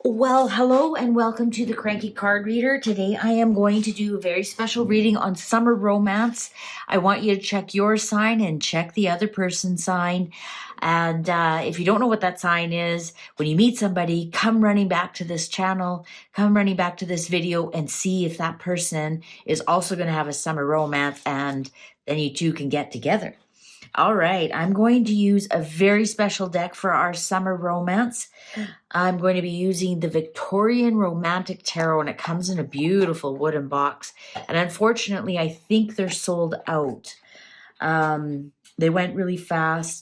Well, hello and welcome to the Cranky Card Reader. Today I am going to do a very special reading on summer romance. I want you to check your sign and check the other person's sign. And if you don't know what that sign is, when you meet somebody, come running back to this channel, come running back to this video and see if that person is also going to have a summer romance, and then you two can get together. All right, I'm going to use a very special deck for our summer romance. I'm going to be using the Victorian Romantic Tarot, and it comes in a beautiful wooden box. And unfortunately, I think they're sold out. They went really fast.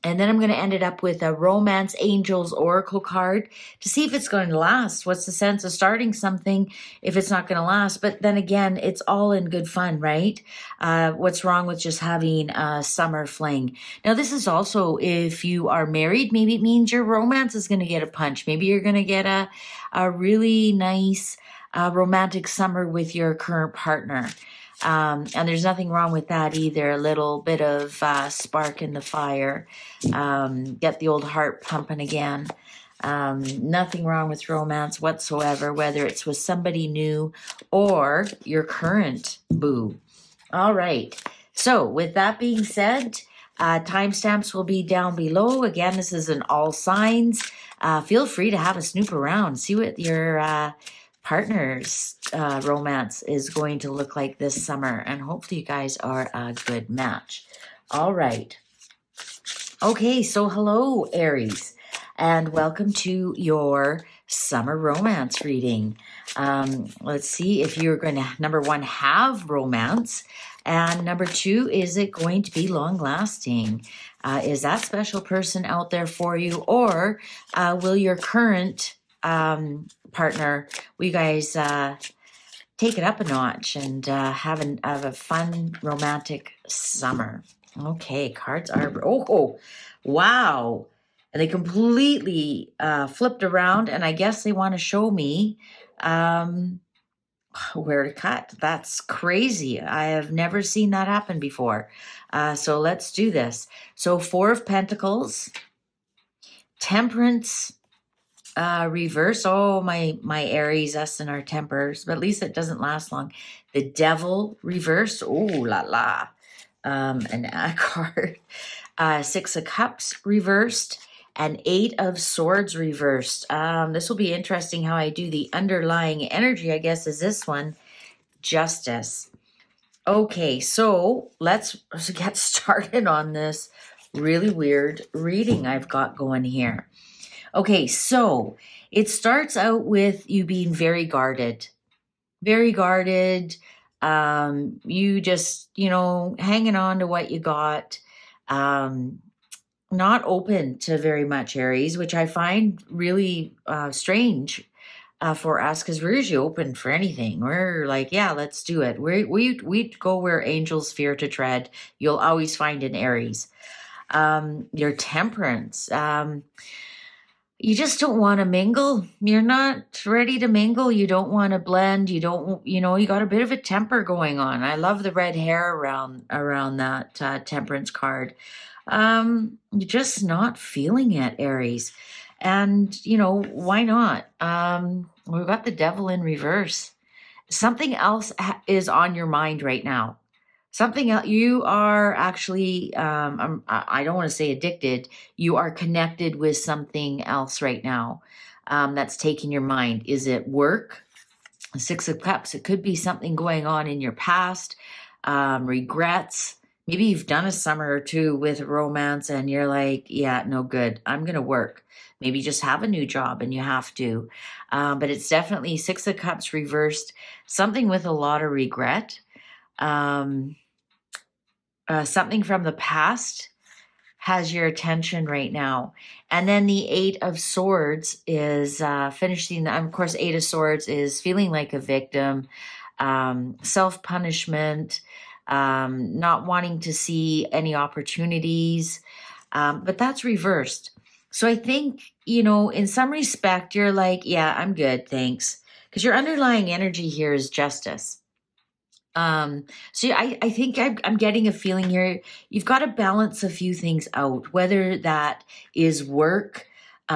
And then I'm going to end it up with a Romance Angels Oracle card to see if it's going to last. What's the sense of starting something if it's not going to last? But then again, it's all in good fun, right? What's wrong with just having a summer fling? Now, this is also if you are married, maybe it means your romance is going to get a punch. Maybe you're going to get a really nice romantic summer with your current partner. And there's nothing wrong with that either. A little bit of spark in the fire. Get the old heart pumping again. Nothing wrong with romance whatsoever, whether it's with somebody new or your current boo. All right. So with that being said, timestamps will be down below. Again, this is in all signs. Feel free to have a snoop around. See what your partner's romance is going to look like this summer, and hopefully you guys are a good match. All right. Okay, so hello, Aries, and welcome to your summer romance reading. Let's see if you're going to, number one, have romance, and number two, is it going to be long-lasting? Is that special person out there for you, or will your current partner, will you guys take it up a notch and have a fun romantic summer? Okay, cards are, oh, wow. And they completely flipped around, and I guess they want to show me where to cut. That's crazy. I have never seen that happen before. So let's do this. So Four of Pentacles, Temperance, reverse. Oh, my Aries, us and our tempers, but at least it doesn't last long. The Devil reverse. Oh, la la. An A card. Six of Cups reversed, and Eight of Swords reversed. This will be interesting how I do the underlying energy, I guess, is this one. Justice. Okay, so let's get started on this really weird reading I've got going here. Okay, so it starts out with you being very guarded. Very guarded. You just, hanging on to what you got. Not open to very much, Aries, which I find really strange for us, because we're usually open for anything. We're like, yeah, let's do it. We go where angels fear to tread. You'll always find an Aries. Your Temperance. You just don't want to mingle. You're not ready to mingle. You don't want to blend. You don't, you got a bit of a temper going on. I love the red hair around that Temperance card. You're just not feeling it, Aries. And, why not? We've got the Devil in reverse. Something else is on your mind right now. Something else, you are actually, I don't want to say addicted, you are connected with something else right now that's taking your mind. Is it work? Six of Cups, it could be something going on in your past, regrets. Maybe you've done a summer or two with romance and you're like, yeah, no good. I'm going to work. Maybe just have a new job and you have to. But it's definitely Six of Cups reversed, something with a lot of regret. Something from the past has your attention right now. And then the Eight of Swords is finishing. Of course, Eight of Swords is feeling like a victim, self-punishment, not wanting to see any opportunities. But that's reversed. So I think, in some respect, you're like, yeah, I'm good, thanks. Because your underlying energy here is justice. So I think I'm getting a feeling here. You've got to balance a few things out, whether that is work,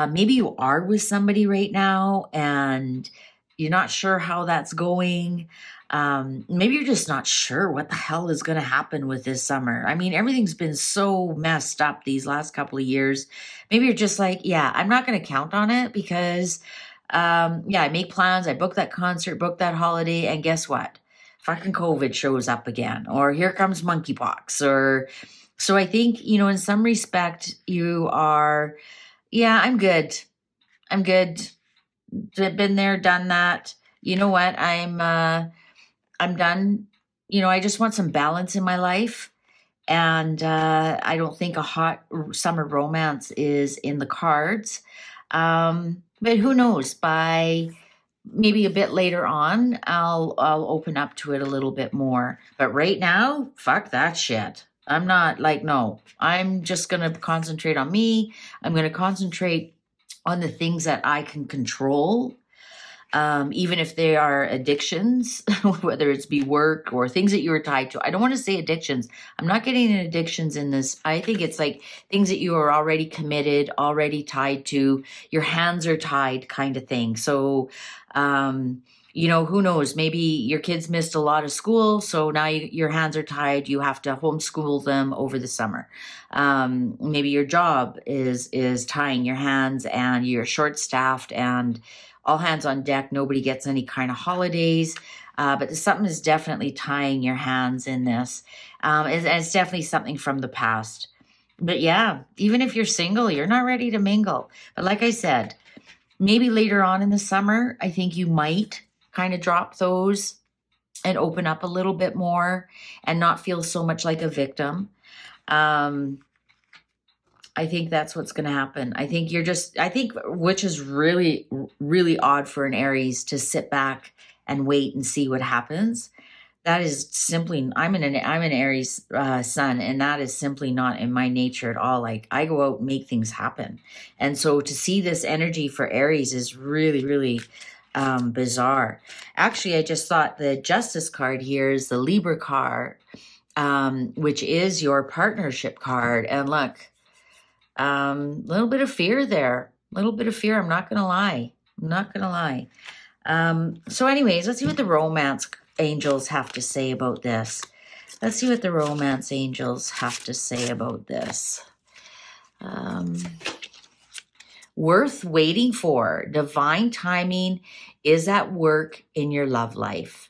Maybe you are with somebody right now and you're not sure how that's going. Maybe you're just not sure what the hell is going to happen with this summer. I mean, everything's been so messed up these last couple of years. Maybe you're just like, yeah, I'm not going to count on it because, yeah, I make plans. I book that concert, book that holiday. And guess what? Fucking COVID shows up again, or here comes monkeypox, or so I think, you know, in some respect, you are, yeah, I'm good. I'm good. Been there, done that. You know what? I'm done. You know, I just want some balance in my life. And I don't think a hot summer romance is in the cards. But who knows? By maybe a bit later on, I'll open up to it a little bit more. But right now, fuck that shit. I'm not like, no, I'm just going to concentrate on me. I'm going to concentrate on the things that I can control. Even if they are addictions, whether it's be work or things that you are tied to. I don't want to say addictions. I'm not getting in addictions in this. I think it's like things that you are already committed, already tied to, your hands are tied kind of thing. So, you know, who knows? Maybe your kids missed a lot of school, so now your hands are tied. You have to homeschool them over the summer. Maybe your job is tying your hands and you're short-staffed and all hands on deck. Nobody gets any kind of holidays, but something is definitely tying your hands in this. And it's definitely something from the past. But yeah, even if you're single, you're not ready to mingle. But like I said, maybe later on in the summer, I think you might kind of drop those and open up a little bit more and not feel so much like a victim. I think that's what's going to happen. I think which is really, really odd for an Aries to sit back and wait and see what happens. That is simply, I'm an Aries sun, and that is simply not in my nature at all. Like, I go out and make things happen. And so to see this energy for Aries is really, really bizarre. Actually, I just thought the Justice card here is the Libra card, which is your partnership card. And look, little bit of fear there. Little bit of fear. I'm not going to lie. So anyways, let's see what the romance angels have to say about this. Worth waiting for. Divine timing is at work in your love life.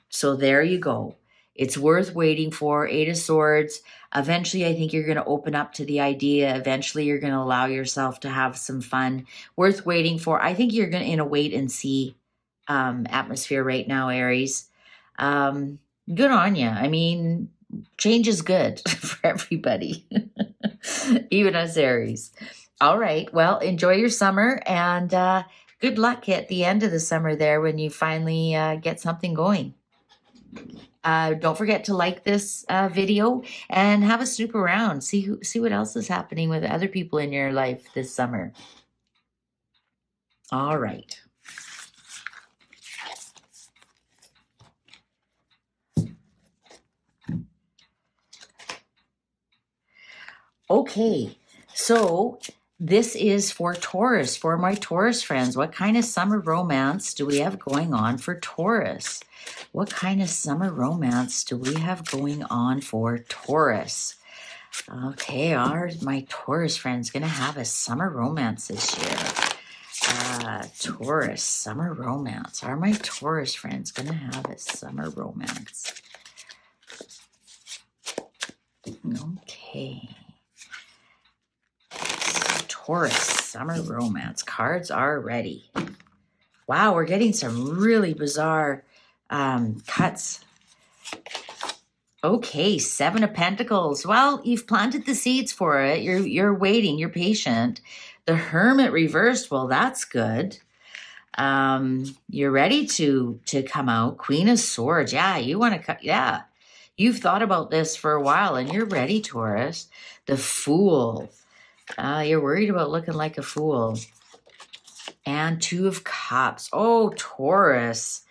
So there you go. It's worth waiting for. 8 of Swords. Eventually, I think you're going to open up to the idea. Eventually, you're going to allow yourself to have some fun. Worth waiting for. I think you're going to in a wait and see atmosphere right now, Aries. Good on you. I mean, change is good for everybody, even us Aries. All right. Well, enjoy your summer and good luck at the end of the summer there when you finally get something going. Don't forget to like this video and have a snoop around. See what else is happening with other people in your life this summer. All right. Okay, so this is for Taurus, for my Taurus friends. What kind of summer romance do we have going on for Taurus? What kind of summer romance do we have going on for Taurus? Okay, are my Taurus friends going to have a summer romance this year? Taurus, summer romance. Are my Taurus friends going to have a summer romance? Okay. Taurus, summer romance. Cards are ready. Wow, we're getting some really bizarre cuts. Okay, 7 of Pentacles. Well, you've planted the seeds for it. You're waiting. You're patient. The Hermit reversed. Well, that's good. You're ready to come out. Queen of Swords. Yeah, you want to cut. Yeah, you've thought about this for a while, and you're ready, Taurus. The Fool. You're worried about looking like a fool. And 2 of Cups. Oh, Taurus.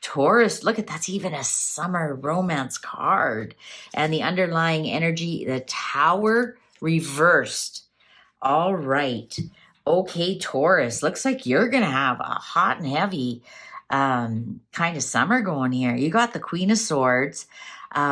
Taurus, look at that's even a summer romance card. And the underlying energy, the Tower reversed. All right. Okay, Taurus, looks like you're gonna have a hot and heavy kind of summer going here. You got the Queen of Swords.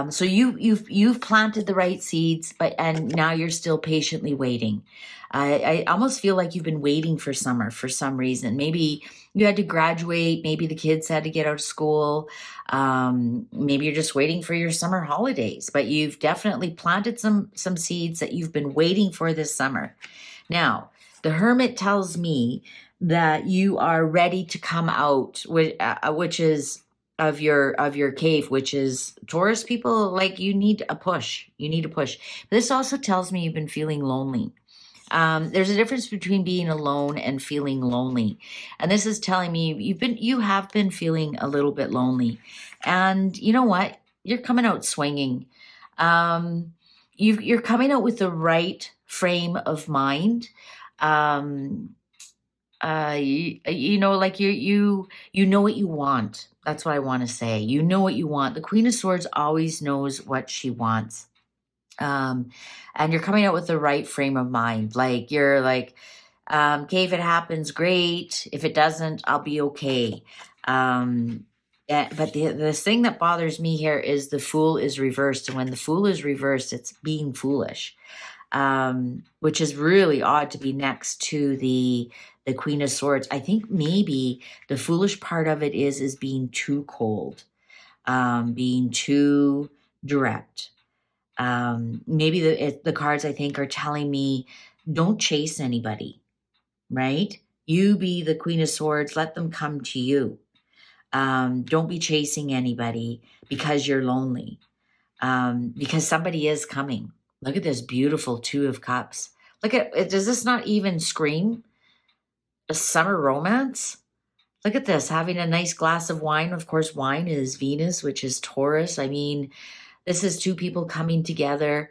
So you've planted the right seeds, and now you're still patiently waiting. I almost feel like you've been waiting for summer for some reason. Maybe you had to graduate, maybe the kids had to get out of school. Maybe you're just waiting for your summer holidays, but you've definitely planted some seeds that you've been waiting for this summer. Now, the Hermit tells me that you are ready to come out, which is of your cave, which is Taurus people. Like, you need a push. You need a push. This also tells me you've been feeling lonely. There's a difference between being alone and feeling lonely, and this is telling me you have been feeling a little bit lonely, and you know what? You're coming out swinging. You're coming out with the right frame of mind. You know, like you know what you want. That's what I want to say. You know what you want. The Queen of Swords always knows what she wants. And you're coming out with the right frame of mind. Like, you're like, okay, if it happens, great. If it doesn't, I'll be okay. But the thing that bothers me here is the Fool is reversed. And when the Fool is reversed, it's being foolish, which is really odd to be next to the Queen of Swords. I think maybe the foolish part of it is being too cold, being too direct. Maybe the cards, I think, are telling me, don't chase anybody, right? You be the Queen of Swords. Let them come to you. Don't be chasing anybody because you're lonely, because somebody is coming. Look at this beautiful Two of Cups. Look at it. Does this not even scream a summer romance? Look at this, having a nice glass of wine. Of course, wine is Venus, which is Taurus. I mean, this is two people coming together.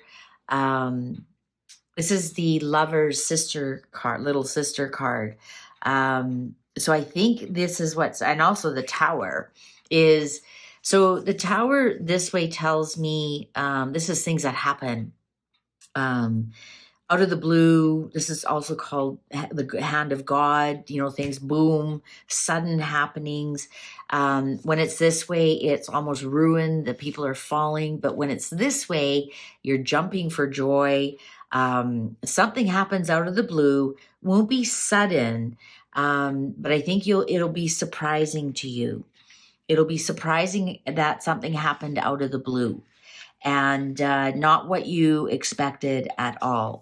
This is the lover's sister card, little sister card. So I think this is and also the Tower is, so the Tower this way tells me, this is things that happen out of the blue. This is also called the hand of God, you know, things boom, sudden happenings. When it's this way, it's almost ruined. The people are falling. But when it's this way, you're jumping for joy. Something happens out of the blue, won't be sudden, but I think it'll be surprising to you. It'll be surprising that something happened out of the blue and not what you expected at all.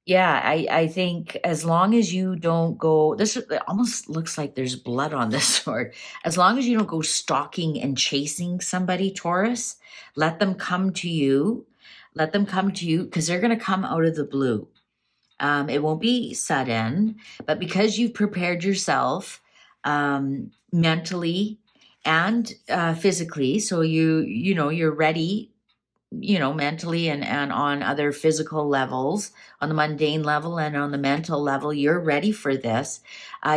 Yeah, I think as long as you don't go, it almost looks like there's blood on this sword. As long as you don't go stalking and chasing somebody, Taurus, let them come to you. Let them come to you, because they're going to come out of the blue. It won't be sudden, but because you've prepared yourself mentally and physically, so you're ready, mentally and on other physical levels, on the mundane level and on the mental level, you're ready for this.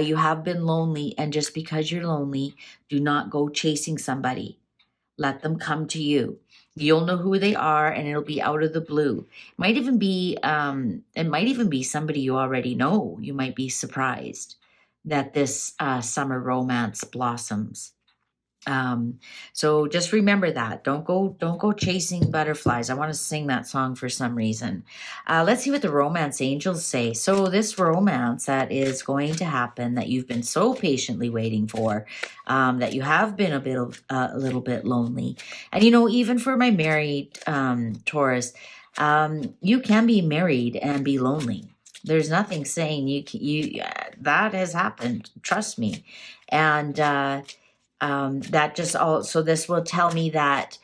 You have been lonely, and just because you're lonely, do not go chasing somebody. Let them come to you. You'll know who they are, and it'll be out of the blue. It might even be somebody you already know. You might be surprised that this summer romance blossoms. So just remember that. Don't go chasing butterflies. I want to sing that song for some reason. Let's see what the romance angels say. So this romance that is going to happen, that you've been so patiently waiting for, that you have been a little bit lonely. And even for my married Taurus, you can be married and be lonely. There's nothing saying you that has happened. Trust me. And that just so this will tell me that,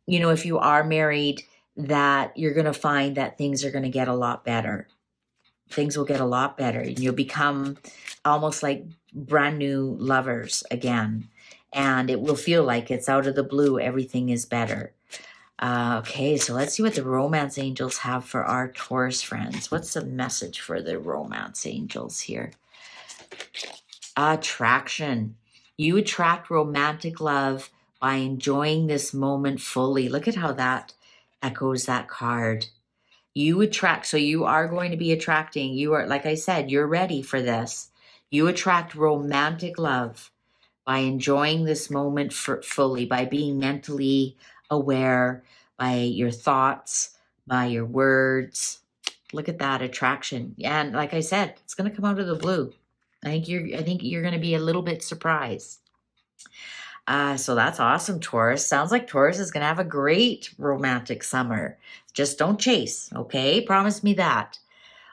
if you are married, that you're going to find that things are going to get a lot better. Things will get a lot better. And you'll become almost like brand new lovers again. And it will feel like it's out of the blue. Everything is better. Okay, so let's see what the romance angels have for our Taurus friends. What's the message for the romance angels here? Attraction. You attract romantic love by enjoying this moment fully. Look at how that echoes that card. You attract, so you are going to be attracting, you are, like I said, you're ready for this. You attract romantic love by enjoying this moment fully, by being mentally aware, by your thoughts, by your words. Look at that attraction. And like I said, it's going to come out of the blue. I think you're going to be a little bit surprised. So that's awesome, Taurus. Sounds like Taurus is going to have a great romantic summer. Just don't chase, okay? Promise me that.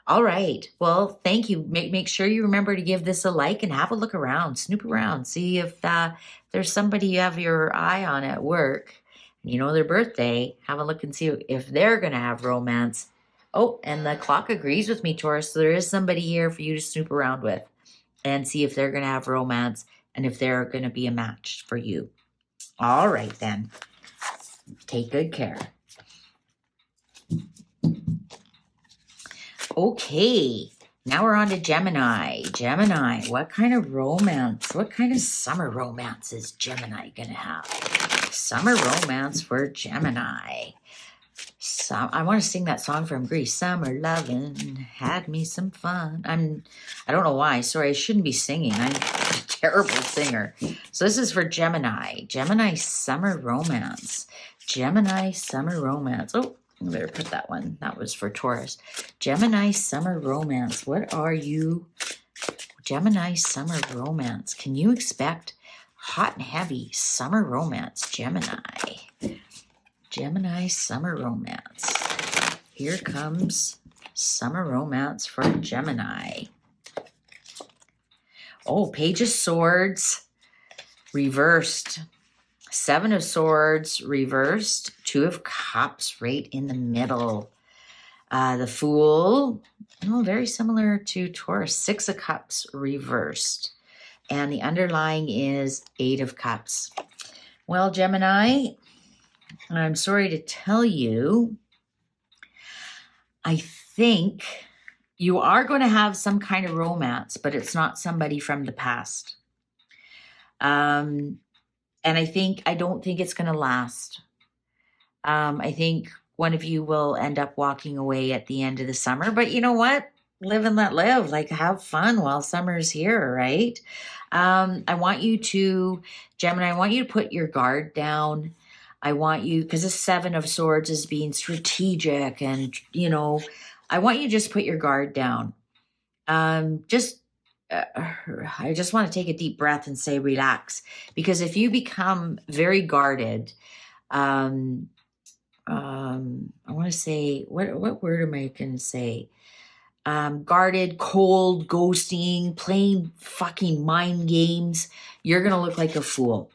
All right. Well, thank you. Make sure you remember to give this a like and have a look around, snoop around, see if there's somebody you have your eye on at work, you know their birthday. Have a look and see if they're going to have romance. Oh, and the clock agrees with me, Taurus. So there is somebody here for you to snoop around with and see if they're going to have romance and if they're going to be a match for you. All right, then. Take good care. Okay, now we're on to Gemini. Gemini, what kind of romance, what kind of summer romance is Gemini going to have? Summer romance for Gemini. I want to sing that song from Greece. Summer lovin' had me some fun. I don't know why. Sorry, I shouldn't be singing. I'm a terrible singer. So this is for Gemini. Gemini summer romance. Gemini summer romance. Oh, I better put that one. That was for Taurus. Gemini summer romance. What are you? Gemini summer romance. Can you expect hot and heavy summer romance, Gemini? Gemini summer romance. Here comes summer romance for Gemini. Oh, Page of Swords reversed. Seven of Swords reversed. Two of Cups right in the middle. The Fool, very similar to Taurus. Six of Cups reversed. And the underlying is Eight of Cups. Well, Gemini, I'm sorry to tell you, I think you are going to have some kind of romance, but it's not somebody from the past. And I don't think it's going to last. I think one of you will end up walking away at the end of the summer, but you know what? Live and let live, like have fun while summer's here, right? I want you to, Gemini, I want you to put your guard down. I want you, because the Seven of Swords is being strategic and, I want you to just put your guard down. I just want to take a deep breath and say, relax, because if you become very guarded, I want to say, what word am I going to say? Guarded, cold, ghosting, playing fucking mind games, you're going to look like a fool.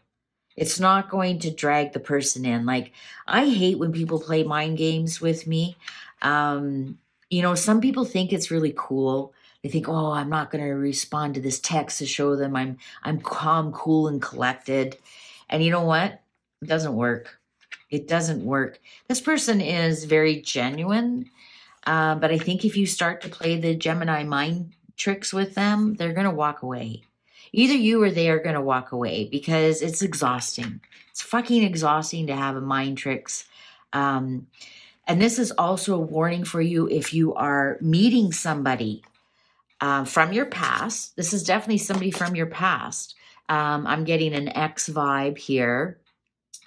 It's not going to drag the person in. Like, I hate when people play mind games with me. Some people think it's really cool. They think, oh, I'm not going to respond to this text to show them I'm calm, cool, and collected. And you know what? It doesn't work. It doesn't work. This person is very genuine. But I think if you start to play the Gemini mind tricks with them, they're going to walk away. Either you or they are going to walk away because it's exhausting. It's fucking exhausting to have a mind tricks. And this is also a warning for you if you are meeting somebody from your past. This is definitely somebody from your past. I'm getting an ex vibe here.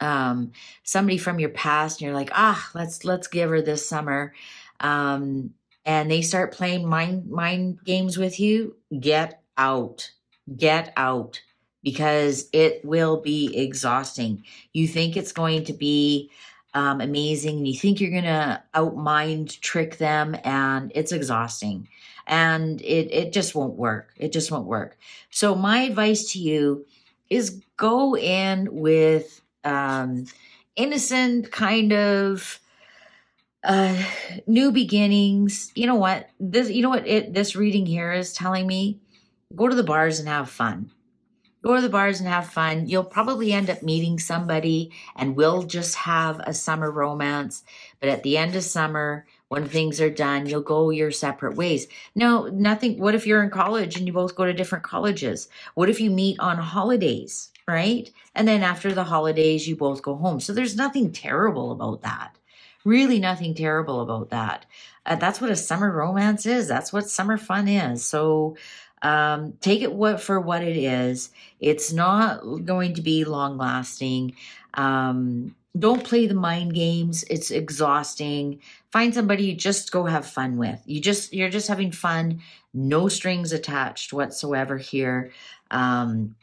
Somebody from your past, and you're like, let's give her this summer. And they start playing mind games with you. Get out. Get out, because it will be exhausting. You think it's going to be amazing, and you think you're going to out-mind trick them, and it's exhausting. And it just won't work. It just won't work. So my advice to you is go in with innocent kind of new beginnings. You know what? This reading here is telling me? Go to the bars and have fun. Go to the bars and have fun. You'll probably end up meeting somebody and we'll just have a summer romance. But at the end of summer, when things are done, you'll go your separate ways. No, nothing. What if you're in college and you both go to different colleges? What if you meet on holidays, right? And then after the holidays, you both go home. So there's nothing terrible about that, Really nothing terrible about that. That's what a summer romance is. That's what summer fun is. So take it for what it is. It's not going to be long lasting. Don't play the mind games. It's exhausting. Find somebody you just go have fun with. You're just having fun. No strings attached whatsoever here. Again,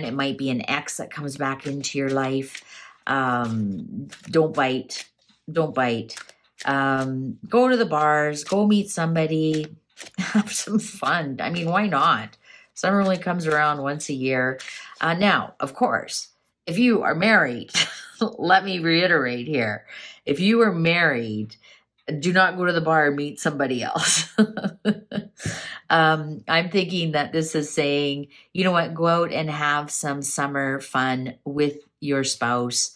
it might be an ex that comes back into your life. Don't bite. Don't bite. Go to the bars, go meet somebody, have some fun. I mean, why not? Summer only comes around once a year. Now, of course, if you are married, let me reiterate here. If you are married, do not go to the bar and meet somebody else. I'm thinking that this is saying, you know what, go out and have some summer fun with your spouse.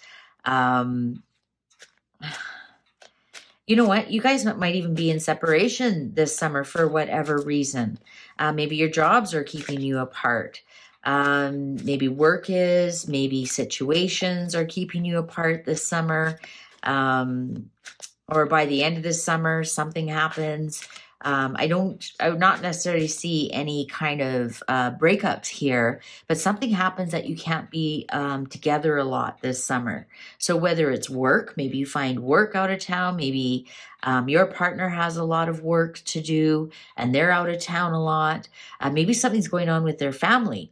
You know what? You guys might even be in separation this summer for whatever reason. Maybe your jobs are keeping you apart. Maybe work is, maybe situations are keeping you apart this summer. Or by the end of this summer, something happens. I would not necessarily see any kind of breakups here, but something happens that you can't be together a lot this summer. So whether it's work, maybe you find work out of town, maybe your partner has a lot of work to do and they're out of town a lot. Maybe something's going on with their family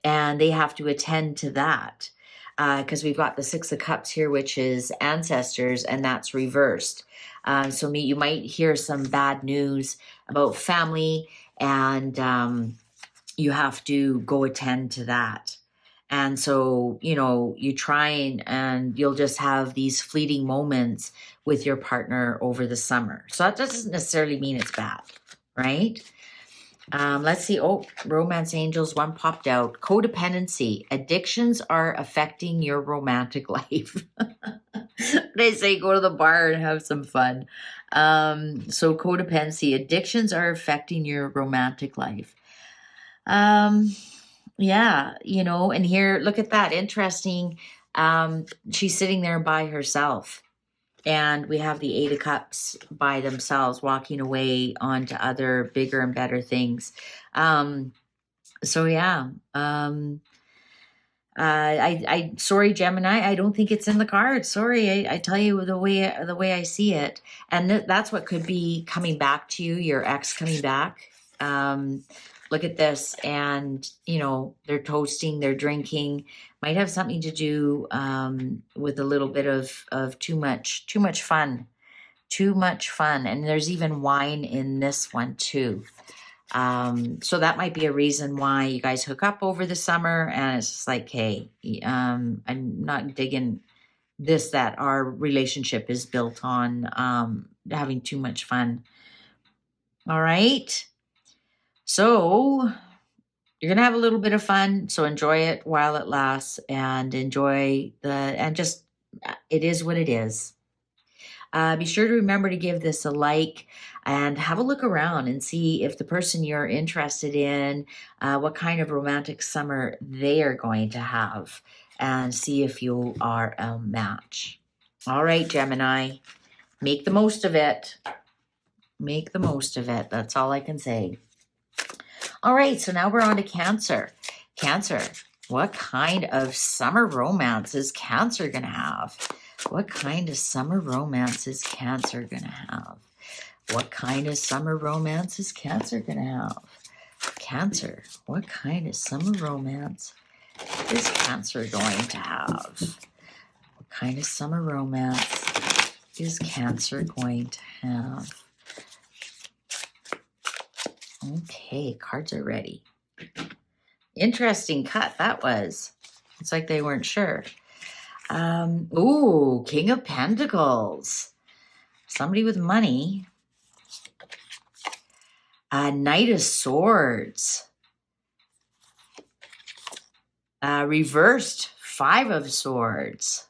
and they have to attend to that. Because we've got the Six of Cups here, which is ancestors, and that's reversed. So you might hear some bad news about family, and you have to go attend to that. And so, you try and you'll just have these fleeting moments with your partner over the summer. So that doesn't necessarily mean it's bad, right? Let's see. Oh, romance angels, one popped out. Codependency. Addictions are affecting your romantic life. They say go to the bar and have some fun. So codependency. Addictions are affecting your romantic life. Yeah, and here, look at that. Interesting. She's sitting there by herself. And we have the Eight of Cups by themselves, walking away onto other bigger and better things. So yeah. Sorry, Gemini, I don't think it's in the cards. Sorry, I tell you the way I see it, and that's what could be coming back to you. Your ex coming back. Look at this, and they're toasting, they're drinking. Might have something to do with a little bit of too much fun, and there's even wine in this one too. So that might be a reason why you guys hook up over the summer, and it's just like, hey, I'm not digging this, that our relationship is built on having too much fun. All right. So you're going to have a little bit of fun. So enjoy it while it lasts, and it is what it is. Be sure to remember to give this a like and have a look around and see if the person you're interested in, what kind of romantic summer they are going to have, and see if you are a match. All right, Gemini, make the most of it. Make the most of it. That's all I can say. All right, so now we're on to Cancer. Cancer, what kind of summer romance is Cancer going to have? What kind of summer romance is Cancer going to have? What kind of summer romance is Cancer going to have? Cancer, what kind of summer romance is Cancer going to have? What kind of summer romance is Cancer going to have? Okay, cards are ready. Interesting cut that was. It's like they weren't sure. Ooh, King of Pentacles. Somebody with money. Knight of Swords. Reversed, Five of Swords.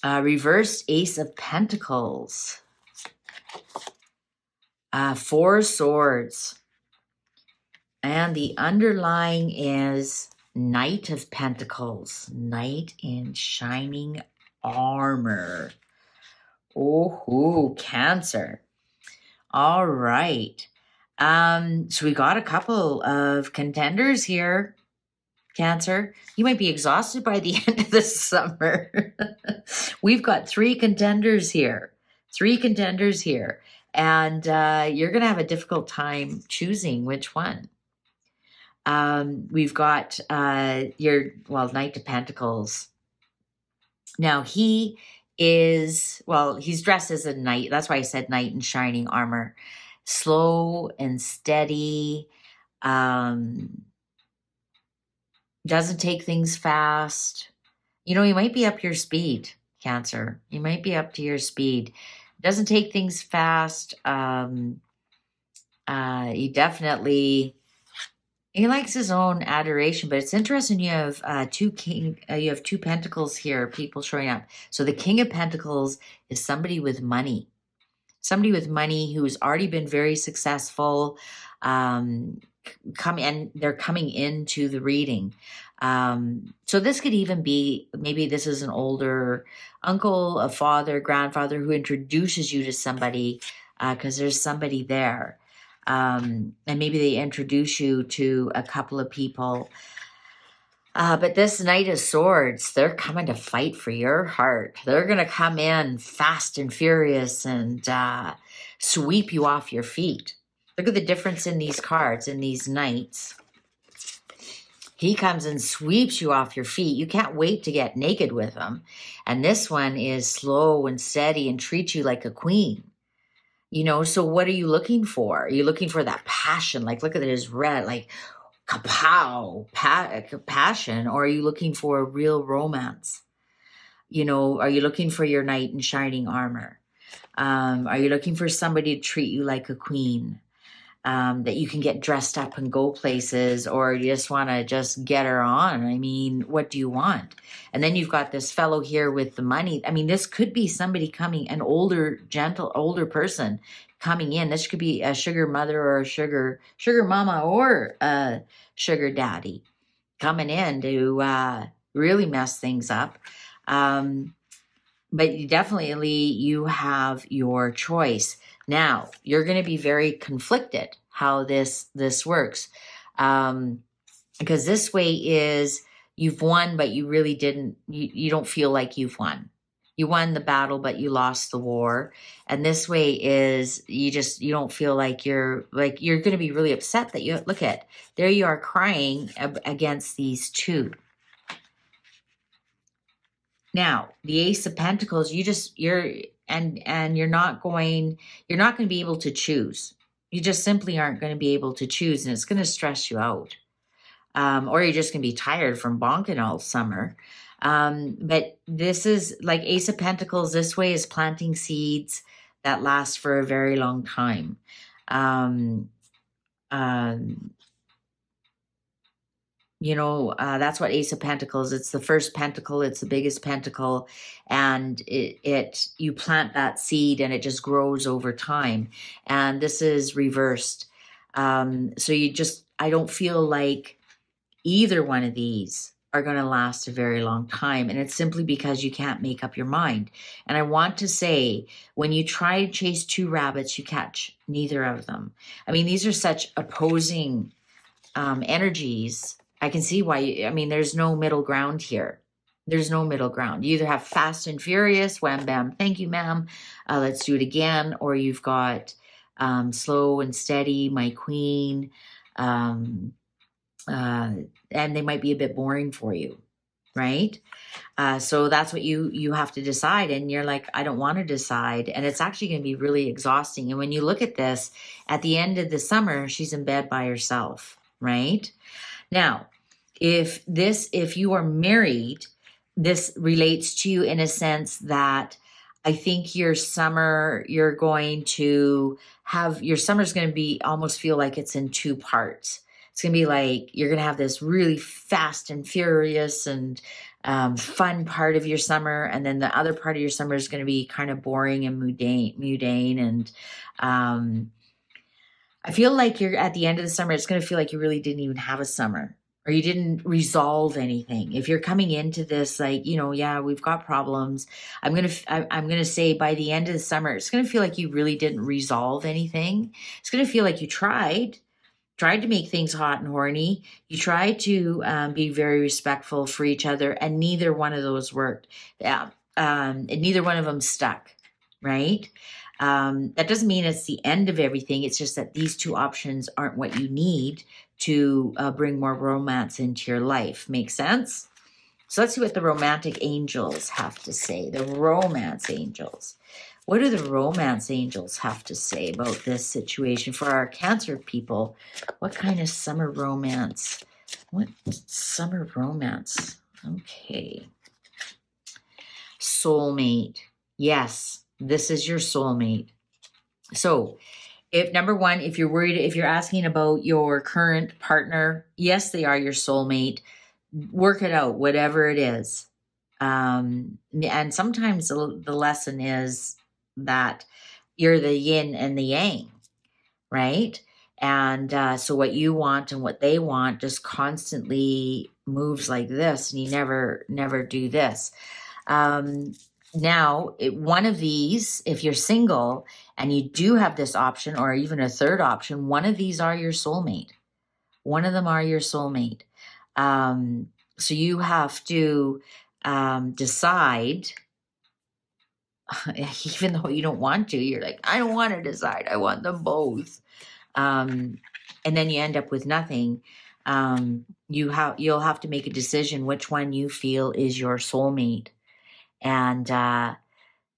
Reversed Ace of Pentacles. Four Swords. And the underlying is Knight of Pentacles. Knight in shining armor. Oh, Cancer. All right. So we got a couple of contenders here, Cancer. You might be exhausted by the end of the summer. We've got 3 contenders here. 3 contenders here. And you're going to have a difficult time choosing which one. We've got Knight of Pentacles. Now he is, he's dressed as a knight. That's why I said knight in shining armor. Slow and steady. Doesn't take things fast. You know, you might be up your speed, Cancer. You might be up to your speed. Doesn't take things fast. He likes his own adoration, but it's interesting. You have you have 2 pentacles here, people showing up. So the King of Pentacles is somebody with money who's already been very successful. They're coming into the reading. So this could even be, maybe this is an older uncle, a father, grandfather who introduces you to somebody because there's somebody there. And maybe they introduce you to a couple of people. But this Knight of Swords, they're coming to fight for your heart. They're going to come in fast and furious and sweep you off your feet. Look at the difference in these cards, in these knights. He comes and sweeps you off your feet. You can't wait to get naked with him. And this one is slow and steady and treats you like a queen. You know, so what are you looking for? Are you looking for that passion? Like, look at his red, like, kapow, passion. Or are you looking for a real romance? You know, are you looking for your knight in shining armor? Are you looking for somebody to treat you like a queen? That you can get dressed up and go places, or you just want to just get her on? I mean, what do you want? And then you've got this fellow here with the money. I mean, this could be somebody coming, an older person coming in. This could be a sugar mother or a sugar mama or a sugar daddy coming in to really mess things up. But you have your choice. Now, you're going to be very conflicted how this works. Because this way is you've won, but you really didn't, you don't feel like you've won. You won the battle, but you lost the war. And this way is you don't feel like you're going to be really upset that there you are crying against these 2. Now, the Ace of Pentacles, you're not going to be able to choose. You just simply aren't going to be able to choose, and it's going to stress you out. Or you're just going to be tired from bonking all summer. But this is like Ace of Pentacles. This way is planting seeds that last for a very long time. That's what Ace of Pentacles, it's the first pentacle, it's the biggest pentacle, and you plant that seed and it just grows over time. And this is reversed. So I don't feel like either one of these are going to last a very long time. And it's simply because you can't make up your mind. And I want to say, when you try to chase 2 rabbits, you catch neither of them. I mean, these are such opposing energies. I can see why. There's no middle ground here. There's no middle ground. You either have fast and furious, wham, bam, thank you, ma'am, let's do it again. Or you've got slow and steady, my queen. And they might be a bit boring for you, right? So that's what you have to decide. And you're like, I don't want to decide. And it's actually going to be really exhausting. And when you look at this, at the end of the summer, she's in bed by herself, right? Now, if you are married, this relates to you in a sense that I think your summer's going to be almost feel like it's in 2 parts. It's going to be like you're going to have this really fast and furious and fun part of your summer. And then the other part of your summer is going to be kind of boring and mundane. And I feel like you're at the end of the summer, it's going to feel like you really didn't even have a summer. or you didn't resolve anything. If you're coming into this, like, you know, yeah, we've got problems. I'm going to say by the end of the summer, it's going to feel like you really didn't resolve anything. It's going to feel like you tried to make things hot and horny. You tried to be very respectful for each other, and neither one of those worked. Yeah. And neither one of them stuck, right? That doesn't mean it's the end of everything. It's just that these two options aren't what you need to bring more romance into your life. Make sense? So let's see what the romantic angels have to say. The romance angels. What do the romance angels have to say about this situation for our Cancer people? What kind of summer romance? What summer romance? Okay. Soulmate. Yes, this is your soulmate. So if number one, if you're worried, if you're asking about your current partner, yes, they are your soulmate. Work it out, whatever it is. And sometimes the lesson is that you're the yin and the yang, right? And so what you want and what they want just constantly moves like this, and you never do this. Now, one of these, if you're single and you do have this option, or even a third option, one of these are your soulmate. One of them are your soulmate. So you have to decide, even though you don't want to, you're like, I don't want to decide. I want them both. And then you end up with nothing. You'll have to make a decision which one you feel is your soulmate. And that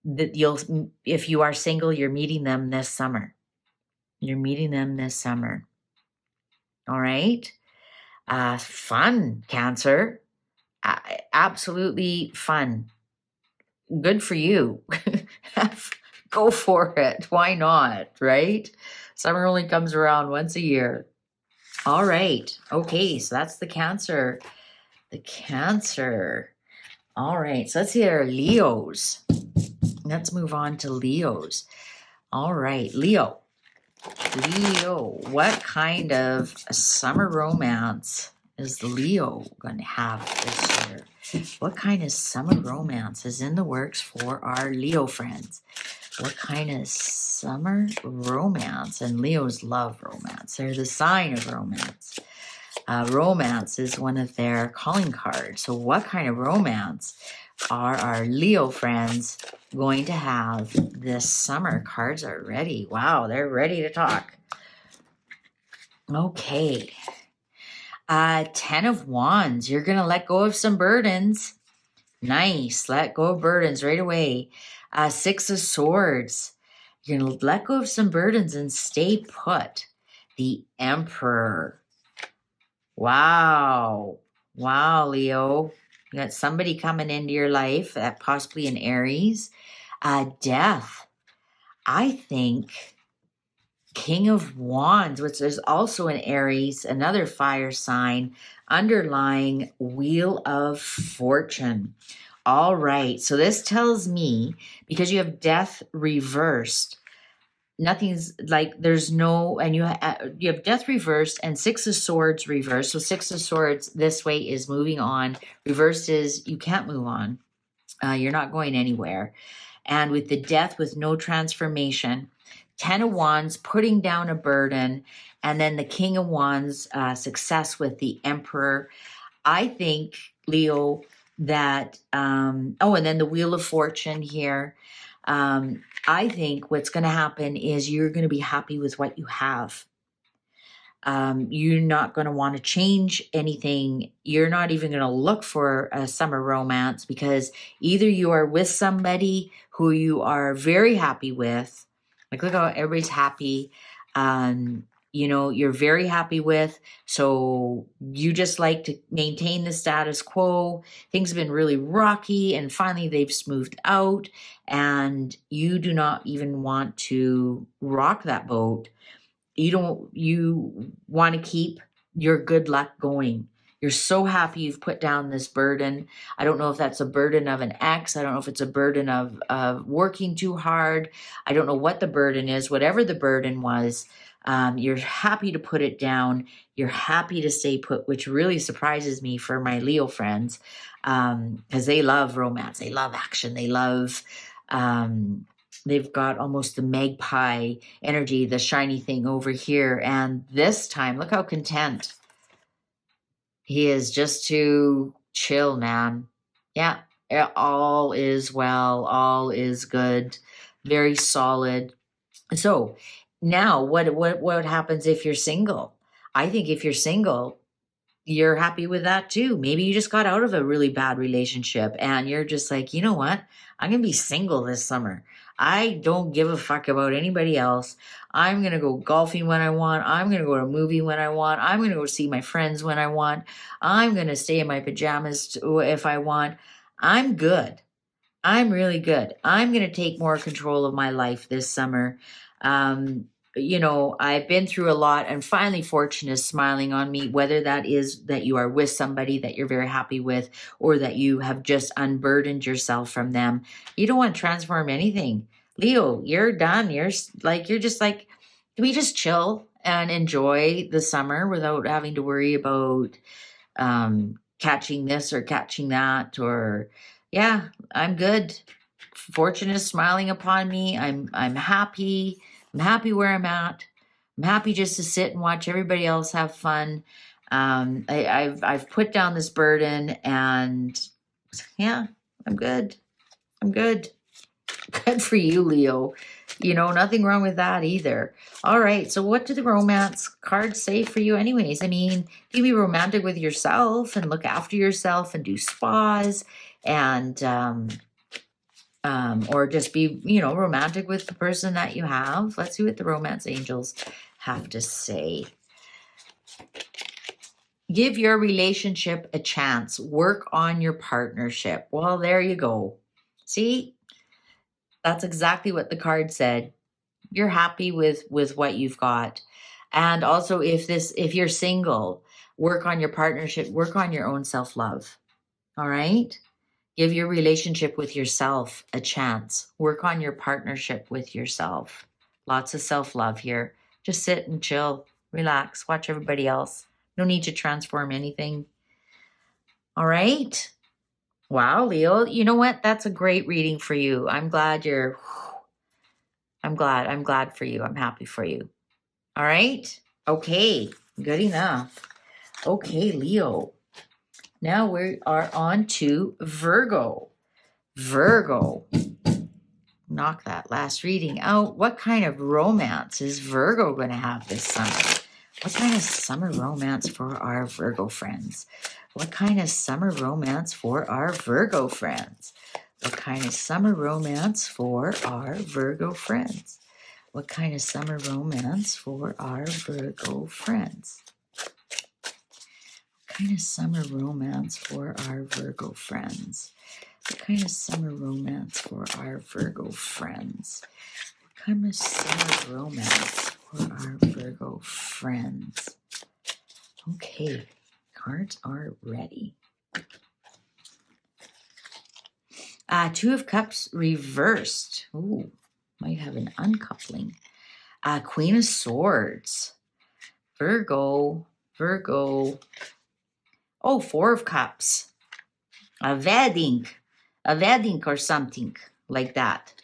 if you are single, you're meeting them this summer. You're meeting them this summer. All right. Fun, Cancer. Absolutely fun. Good for you. Go for it. Why not? Right? Summer only comes around once a year. All right. Okay. So that's the Cancer. The Cancer. All right. So let's see our Leos. Let's move on to Leos. All right. Leo. What kind of summer romance is Leo going to have this year? What kind of summer romance is in the works for our Leo friends? What kind of summer romance? And Leos love romance. They're the sign of romance. Romance is one of their calling cards. So what kind of romance are our Leo friends going to have this summer? Cards are ready. Wow, they're ready to talk. Okay. 10 of Wands. You're going to let go of some burdens. Nice. Let go of burdens right away. 6 of Swords. You're going to let go of some burdens and stay put. The Emperor. Wow. Wow, Leo. You got somebody coming into your life, possibly an Aries. Death. I think King of Wands, which is also an Aries, another fire sign, underlying Wheel of Fortune. All right. So this tells me, because you have death reversed, nothing's like, there's no, and you have death reversed and 6 of Swords reversed. So 6 of Swords this way is moving on. Reversed is you can't move on. You're not going anywhere. And with the death, with no transformation, 10 of Wands, putting down a burden, and then the King of Wands, success with the Emperor. I think, Leo, that, and then the Wheel of Fortune here. I think what's going to happen is you're going to be happy with what you have. You're not going to want to change anything. You're not even going to look for a summer romance, because either you are with somebody who you are very happy with. Like, look how everybody's happy. You're very happy with. So you just like to maintain the status quo. Things have been really rocky, and finally they've smoothed out, and you do not even want to rock that boat. You want to keep your good luck going. You're so happy you've put down this burden. I don't know if that's a burden of an ex. I don't know if it's a burden of working too hard. I don't know what the burden is. Whatever the burden was, You're happy to put it down. You're happy to stay put, which really surprises me for my Leo friends, because they love romance. They love action. They love, they've got almost the magpie energy, the shiny thing over here. And this time, look how content he is, just to chill, man. Yeah, all is well. All is good. Very solid. So now what happens if you're single? I think if you're single, you're happy with that too. Maybe you just got out of a really bad relationship and you're just like, you know what? I'm going to be single this summer. I don't give a fuck about anybody else. I'm going to go golfing when I want. I'm going to go to a movie when I want. I'm going to go see my friends when I want. I'm going to stay in my pajamas if I want. I'm good. I'm really good. I'm going to take more control of my life this summer. I've been through a lot, and finally fortune is smiling on me, whether that is that you are with somebody that you're very happy with, or that you have just unburdened yourself from them. You don't want to transform anything. Leo, you're done. You're just like, can we just chill and enjoy the summer without having to worry about catching this or catching that, or yeah, I'm good. Fortune is smiling upon me. I'm happy. I'm happy where I'm at. I'm happy just to sit and watch everybody else have fun. I've put down this burden, and yeah, I'm good. I'm good. Good for you, Leo. Nothing wrong with that either. All right. So what do the romance cards say for you anyways? I mean, you can be romantic with yourself and look after yourself and do spas and, or just be, romantic with the person that you have. Let's see what the romance angels have to say. Give your relationship a chance. Work on your partnership. Well, there you go. See? That's exactly what the card said. You're happy with what you've got. And also if you're single, work on your partnership, work on your own self-love. All right? Give your relationship with yourself a chance. Work on your partnership with yourself. Lots of self-love here. Just sit and chill, relax, watch everybody else. No need to transform anything. All right? Wow, Leo, you know what? That's a great reading for you. I'm glad for you. I'm happy for you. All right? Okay, good enough. Okay, Leo. Now we are on to Virgo. Virgo. Knock that last reading out. What kind of romance is Virgo going to have this summer? What kind of summer romance for our Virgo friends? What kind of summer romance for our Virgo friends? What kind of summer romance for our Virgo friends? What kind of summer romance for our Virgo friends? What kind of summer romance for our Virgo friends? What kind of summer romance for our Virgo friends? What kind of summer romance for our Virgo friends? Okay, cards are ready. Two of Cups reversed. Ooh, might have an uncoupling. Queen of Swords. Virgo. Oh, Four of Cups. A wedding or something like that.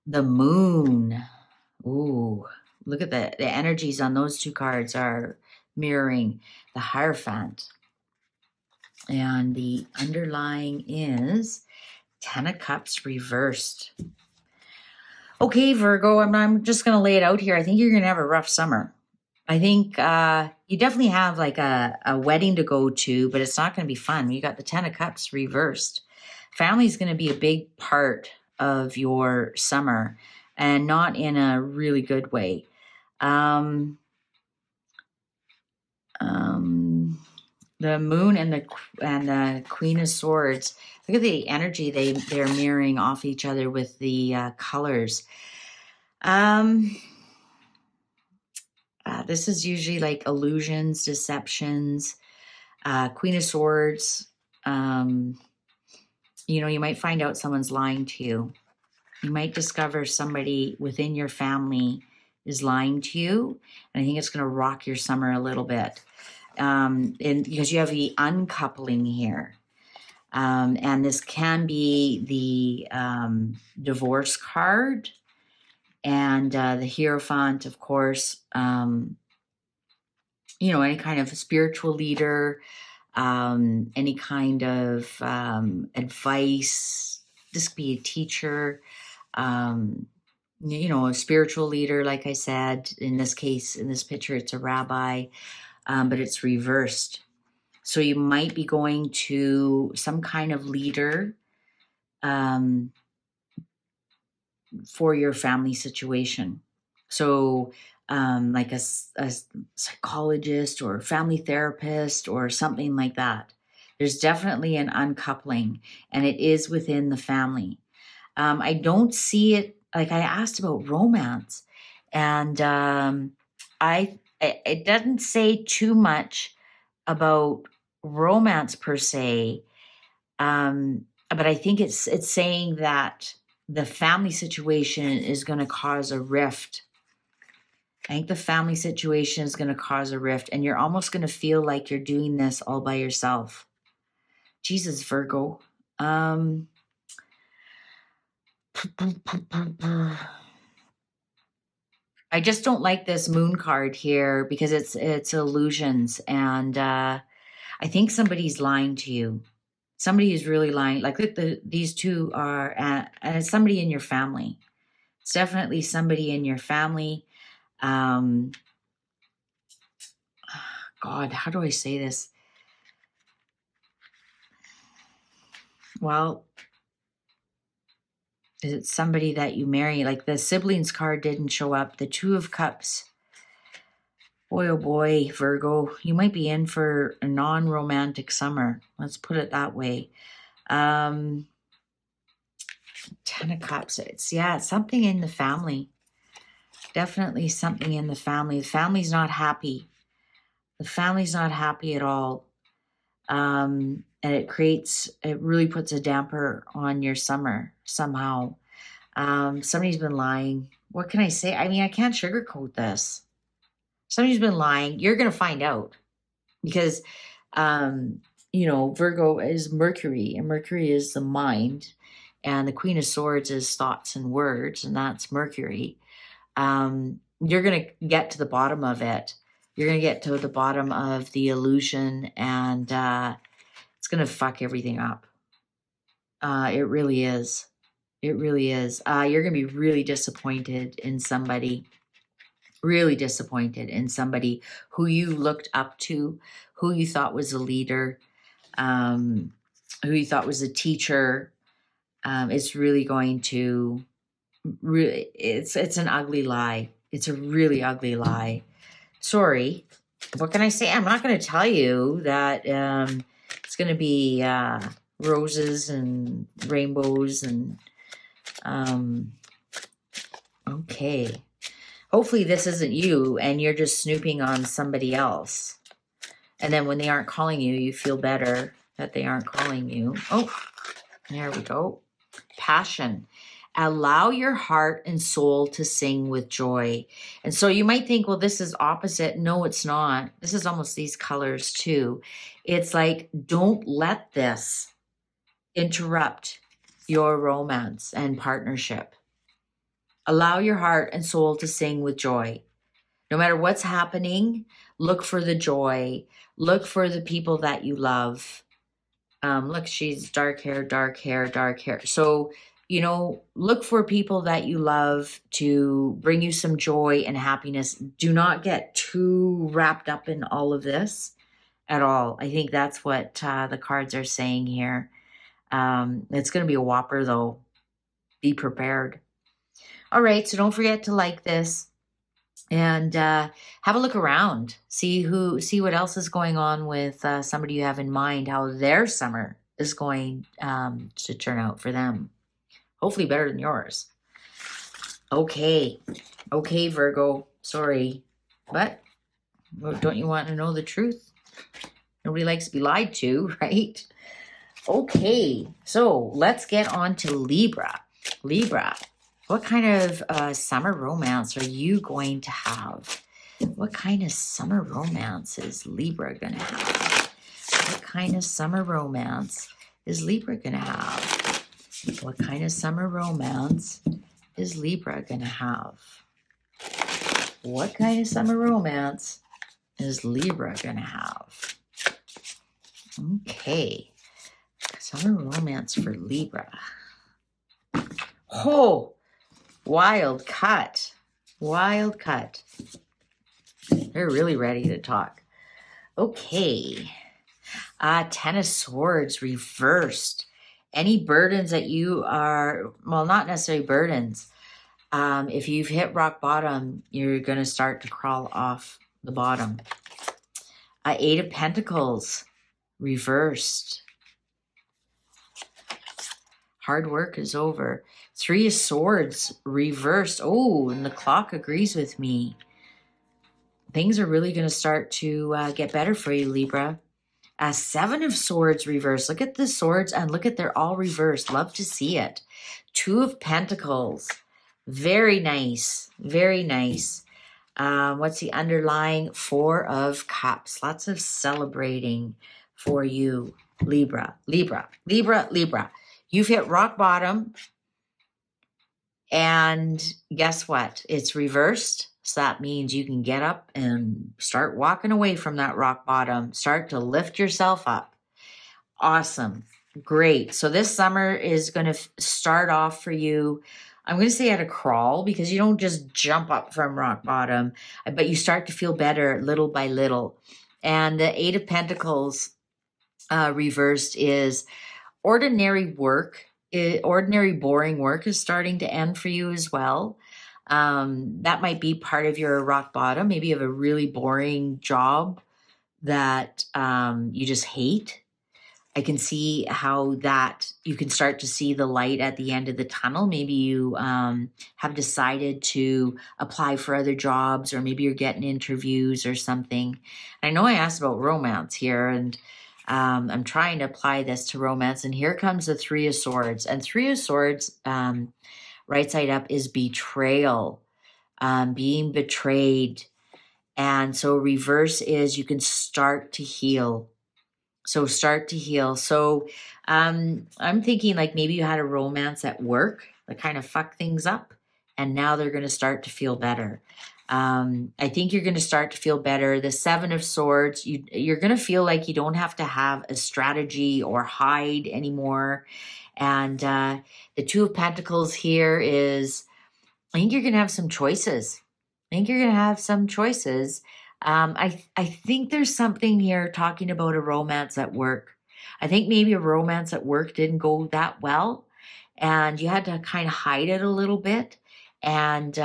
The Moon. Ooh, look at the energies on those two cards are mirroring the Hierophant. And the underlying is Ten of Cups reversed. Okay, Virgo, I'm just going to lay it out here. I think you're going to have a rough summer. I think you definitely have like a wedding to go to, but it's not going to be fun. You got the Ten of Cups reversed. Family is going to be a big part of your summer, and not in a really good way. The Moon and the Queen of Swords. Look at the energy they're mirroring off each other with the colors. This is usually like illusions, deceptions. Queen of Swords. You might find out someone's lying to you. You might discover somebody within your family is lying to you. And I think it's going to rock your summer a little bit. And because you have the uncoupling here. And this can be the divorce card and the Hierophant, of course. You know, any kind of spiritual leader, any kind of advice. This could be a teacher, you know, a spiritual leader, like I said. In this case, in this picture, it's a rabbi, but it's reversed. So you might be going to some kind of leader for your family situation. So like a psychologist or family therapist or something like that. There's definitely an uncoupling, and it is within the family. I don't see it, like I asked about romance, and it doesn't say too much about romance per se, but I think it's saying that the family situation is going to cause a rift. I think the family situation is going to cause a rift, and you're almost going to feel like you're doing this all by yourself. Jesus, Virgo. I just don't like this moon card here because it's illusions, and I think somebody's lying to you. Somebody is really lying. Like these two are, and it's somebody in your family. It's definitely somebody in your family. God, how do I say this? Well, is it somebody that you marry? Like the siblings card didn't show up. The Two of Cups. Boy, oh boy, Virgo, you might be in for a non-romantic summer. Let's put it that way. 10 of Cups. It's something in the family. Definitely something in the family. The family's not happy. The family's not happy at all. And it really puts a damper on your summer somehow. Somebody's been lying. What can I say? I mean, I can't sugarcoat this. Somebody's been lying. You're going to find out because, you know, Virgo is Mercury, and Mercury is the mind, and the Queen of Swords is thoughts and words, and that's Mercury. You're going to get to the bottom of it. You're going to get to the bottom of the illusion, and it's going to fuck everything up. It really is. It really is. You're going to be really disappointed in somebody. Really disappointed in somebody who you looked up to, who you thought was a leader, who you thought was a teacher. It's really going to it's an ugly lie. It's a really ugly lie. Sorry. What can I say? I'm not going to tell you that it's going to be roses and rainbows and okay. Hopefully this isn't you and you're just snooping on somebody else. And then when they aren't calling you, you feel better that they aren't calling you. Oh, there we go. Passion. Allow your heart and soul to sing with joy. And so you might think, well, this is opposite. No, it's not. This is almost these colors too. It's like, don't let this interrupt your romance and partnership. Allow your heart and soul to sing with joy. No matter what's happening, look for the joy. Look for the people that you love. Look, she's dark hair, dark hair, dark hair. So, you know, look for people that you love to bring you some joy and happiness. Do not get too wrapped up in all of this at all. I think that's what the cards are saying here. It's going to be a whopper, though. Be prepared. All right, so don't forget to like this and have a look around. See what else is going on with somebody you have in mind, how their summer is going to turn out for them. Hopefully better than yours. Okay, Virgo, sorry. But don't you want to know the truth? Nobody likes to be lied to, right? Okay, so let's get on to Libra. Libra. What kind of summer romance are you going to have? What kind of summer romance is Libra going to have? What kind of summer romance is Libra going to have? What kind of summer romance is Libra going to have? What kind of summer romance is Libra going to have? Okay. Summer romance for Libra. Oh, wild cut. Wild cut. They're really ready to talk. Okay. Ten of Swords reversed. Any burdens that you are, well, not necessarily burdens. If you've hit rock bottom, you're going to start to crawl off the bottom. Eight of Pentacles reversed. Hard work is over. Three of Swords reversed. Oh, and the clock agrees with me. Things are really going to start to get better for you, Libra. Seven of Swords reversed. Look at the swords and look at they're all reversed. Love to see it. Two of Pentacles. Very nice. Very nice. What's the underlying? Four of Cups. Lots of celebrating for you, Libra. Libra. Libra. Libra. You've hit rock bottom. And guess what? It's reversed. So that means you can get up and start walking away from that rock bottom. Start to lift yourself up. Awesome. Great. So this summer is going to start off for you. I'm going to say at a crawl because you don't just jump up from rock bottom, but you start to feel better little by little. And the Eight of Pentacles reversed is ordinary work. Ordinary boring work is starting to end for you as well. That might be part of your rock bottom. Maybe you have a really boring job that you just hate. I can see how that you can start to see the light at the end of the tunnel. Maybe you have decided to apply for other jobs, or maybe you're getting interviews or something. I know I asked about romance here, and I'm trying to apply this to romance. And here comes the Three of Swords. And Three of Swords, right side up, is betrayal, being betrayed. And so reverse is you can start to heal. So start to heal. So I'm thinking like maybe you had a romance at work that kind of fucked things up, and now they're going to start to feel better. I think you're going to start to feel better. The Seven of Swords, you're going to feel like you don't have to have a strategy or hide anymore. And the Two of Pentacles here is, I think you're going to have some choices. I think there's something here talking about a romance at work. I think maybe a romance at work didn't go that well, and you had to kind of hide it a little bit. And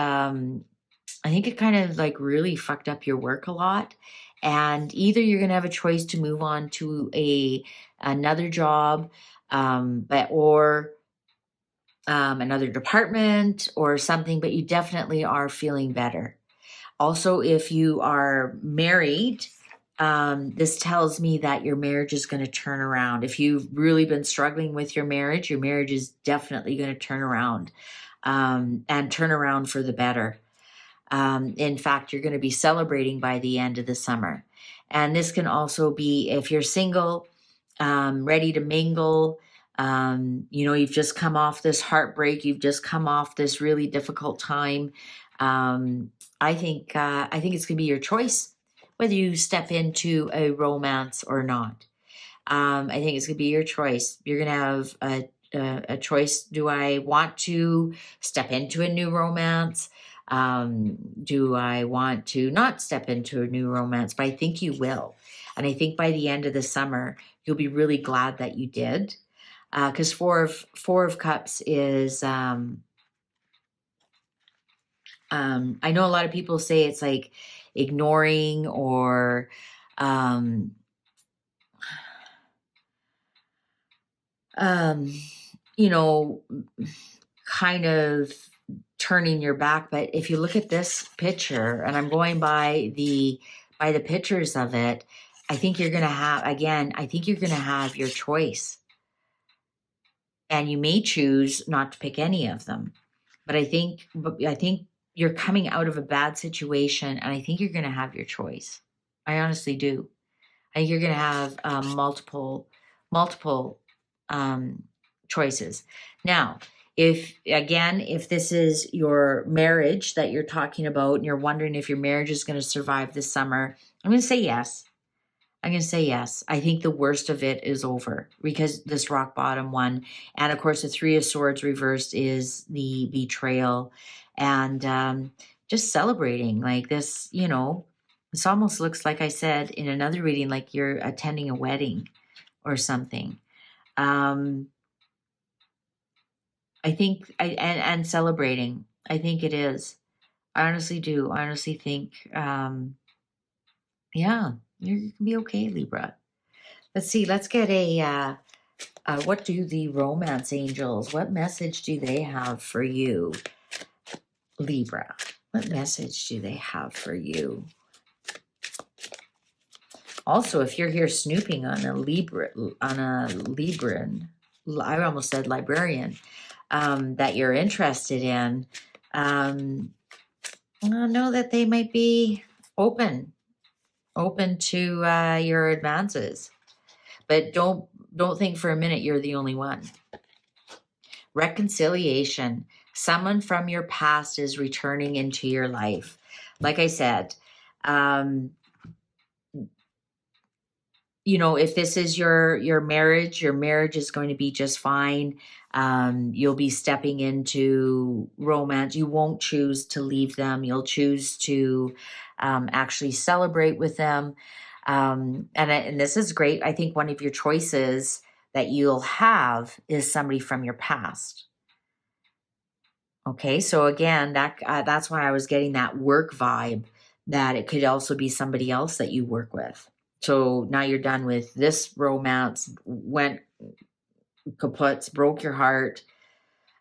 I think it kind of like really fucked up your work a lot. And either you're going to have a choice to move on to another job, or another department or something, but you definitely are feeling better. Also, if you are married, this tells me that your marriage is going to turn around. If you've really been struggling with your marriage is definitely going to turn around, and turn around for the better. In fact, you're going to be celebrating by the end of the summer. And this can also be if you're single, ready to mingle. You've just come off this heartbreak. You've just come off this really difficult time. I think it's going to be your choice whether you step into a romance or not. I think it's going to be your choice. You're going to have a choice. Do I want to step into a new romance? Do I want to not step into a new romance? But I think you will. And I think by the end of the summer, you'll be really glad that you did. Because Four of Cups is, I know a lot of people say it's like ignoring or, kind of turning your back. But if you look at this picture, and I'm going by the pictures of it, I think you're going to have your choice. And you may choose not to pick any of them. But I think you're coming out of a bad situation, and I think you're going to have your choice. I honestly do. I think you're going to have multiple choices. Now, if this is your marriage that you're talking about and you're wondering if your marriage is going to survive this summer, I'm going to say yes. I think the worst of it is over because this rock bottom one. And of course, the Three of Swords reversed is the betrayal. And just celebrating like this, this almost looks like I said in another reading, like you're attending a wedding or something. I think, and celebrating, I think it is. I honestly do. I honestly think, yeah, you can be okay, Libra. Let's see. Let's get what do the romance angels, what message do they have for you, Libra? What message do they have for you? Also, if you're here snooping on a Libran, I almost said librarian, that you're interested in, I know that they might be open to your advances. But don't think for a minute you're the only one. Reconciliation. Someone from your past is returning into your life. Like I said, if this is your marriage is going to be just fine. You'll be stepping into romance. You won't choose to leave them. You'll choose to actually celebrate with them. And this is great. I think one of your choices that you'll have is somebody from your past. Okay, so again, that's why I was getting that work vibe, that it could also be somebody else that you work with. So now you're done with this romance, went kaputs, broke your heart,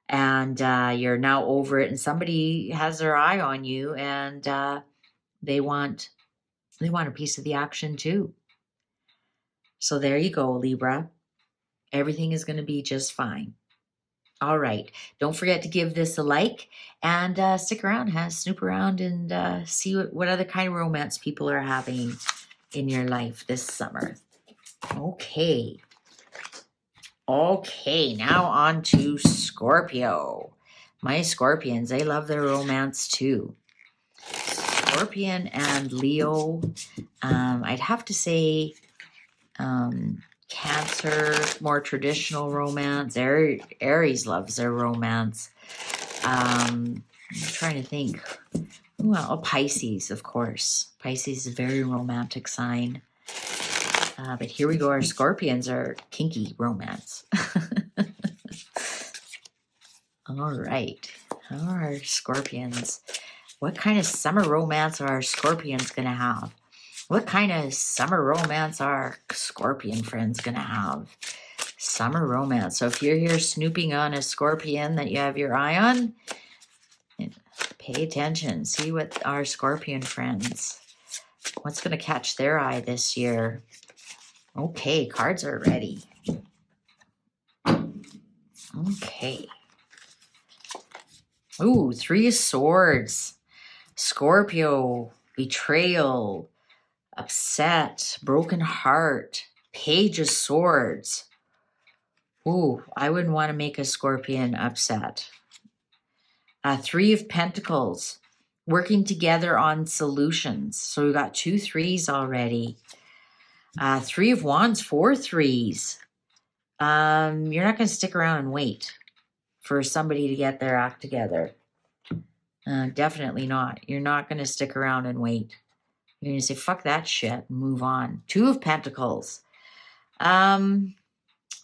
and you're now over it, and somebody has their eye on you, and they want a piece of the action too. So there you go, Libra. Everything is going to be just fine. All right. Don't forget to give this a like and stick around, snoop around and see what other kind of romance people are having in your life this summer. Okay. Now on to Scorpio. My Scorpions, they love their romance too. Scorpion and Leo. I'd have to say Cancer, more traditional romance. Aries loves their romance. I'm trying to think. Well, Pisces, of course. Pisces is a very romantic sign. But here we go. Our Scorpions are kinky romance. All right. Our Scorpions. What kind of summer romance are our Scorpions going to have? What kind of summer romance are Scorpion friends going to have? Summer romance. So if you're here snooping on a Scorpion that you have your eye on, pay attention. See what our Scorpion friends, what's going to catch their eye this year? Okay, cards are ready. Okay. Ooh, Three of Swords. Scorpio, betrayal, upset, broken heart, Page of Swords. Ooh, I wouldn't want to make a Scorpion upset. Three of Pentacles, working together on solutions. So we got 2 3s already. Three of Wands, 4 3s. You're not going to stick around and wait for somebody to get their act together. Definitely not. You're not going to stick around and wait. You're going to say, fuck that shit, and move on. 2 of Pentacles.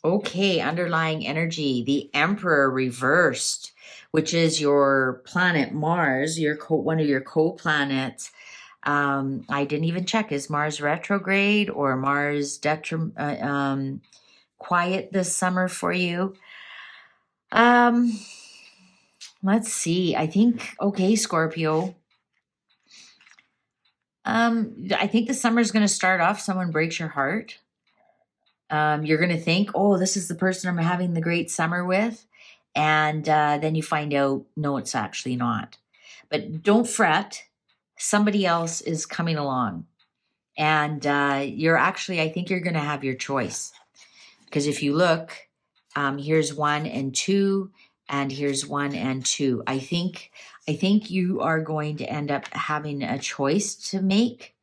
Okay, underlying energy. The Emperor reversed, which is your planet Mars, one of your co-planets. I didn't even check. Is Mars retrograde or Mars quiet this summer for you? Let's see. I think, okay, Scorpio. I think the summer is going to start off. Someone breaks your heart. You're going to think, oh, this is the person I'm having the great summer with. And then you find out, no, it's actually not. But don't fret. Somebody else is coming along. And you're actually, I think you're going to have your choice. Because if you look, here's 1 and 2, and here's 1 and 2. I think you are going to end up having a choice to make.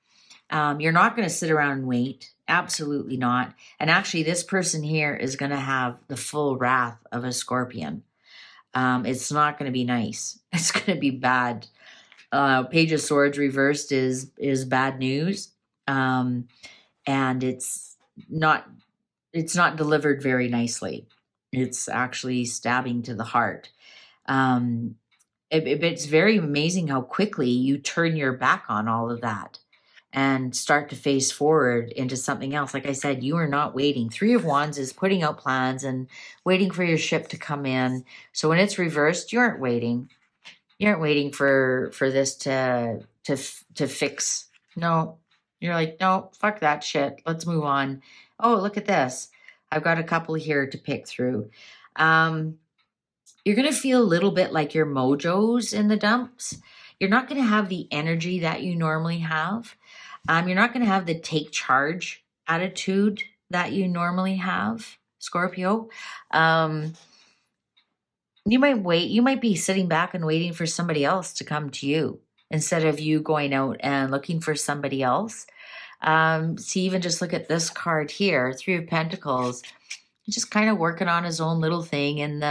You're not going to sit around and wait. Absolutely not. And actually, this person here is going to have the full wrath of a Scorpion. It's not going to be nice. It's going to be bad. Page of Swords reversed is bad news. And it's not delivered very nicely. It's actually stabbing to the heart. It's very amazing how quickly you turn your back on all of that and start to face forward into something else. Like I said, you are not waiting. 3 of Wands is putting out plans and waiting for your ship to come in. So when it's reversed, you aren't waiting. You aren't waiting for this to fix. No, you're like, no, fuck that shit. Let's move on. Oh, look at this. I've got a couple here to pick through. You're going to feel a little bit like your mojo's in the dumps. You're not going to have the energy that you normally have. You're not going to have the take charge attitude that you normally have, Scorpio. You might be sitting back and waiting for somebody else to come to you instead of you going out and looking for somebody else. See, even just look at this card here, 3 of Pentacles. He's just kind of working on his own little thing, and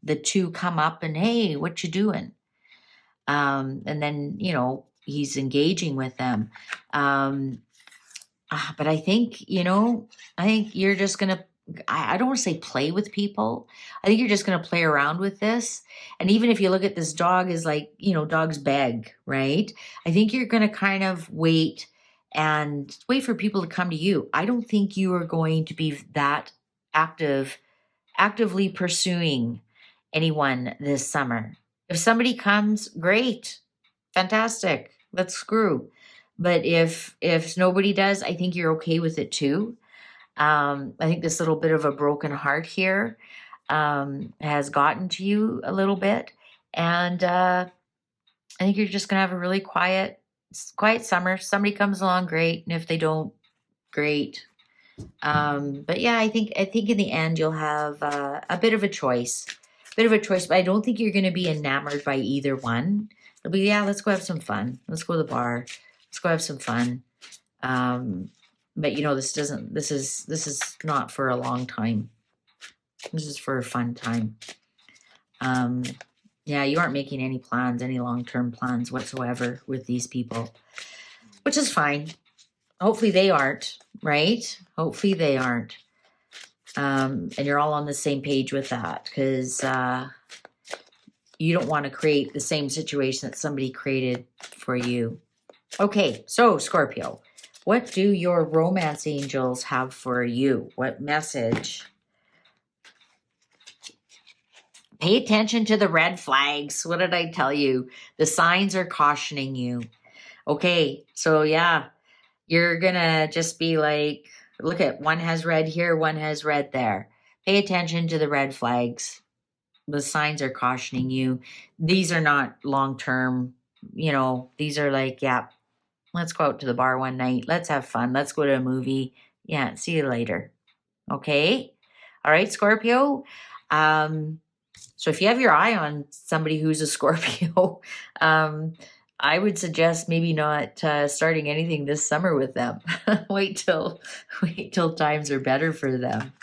the 2 come up and, hey, what you doing? And then, he's engaging with them. But I think you're just going to, I don't want to say play with people. I think you're just going to play around with this. And even if you look at this dog is like, dogs beg, right? I think you're going to kind of wait for people to come to you. I don't think you are going to be that actively pursuing anyone this summer. If somebody comes, great, fantastic, let's screw. But if nobody does, I think you're okay with it too. I think this little bit of a broken heart here has gotten to you a little bit. And I think you're just going to have a really quiet summer. Somebody comes along, great. And if they don't, great. But yeah, I think in the end, you'll have a bit of a choice. But I don't think you're going to be enamored by either one. It'll be, yeah, let's go have some fun. Let's go to the bar. Let's go have some fun. But this is not for a long time. This is for a fun time. Yeah, you aren't making any long-term plans whatsoever with these people, which is fine. Hopefully they aren't, right? Hopefully they aren't. And you're all on the same page with that, because you don't want to create the same situation that somebody created for you. Okay, so Scorpio, what do your romance angels have for you? What message? Pay attention to the red flags. What did I tell you? The signs are cautioning you. Okay, so yeah, you're going to just be like, look at, one has red here, one has red there. Pay attention to the red flags. The signs are cautioning you. These are not long-term, these are like, yeah, let's go out to the bar one night. Let's have fun. Let's go to a movie. Yeah, see you later. Okay? All right, Scorpio? So if you have your eye on somebody who's a Scorpio, I would suggest maybe not starting anything this summer with them. Wait till times are better for them.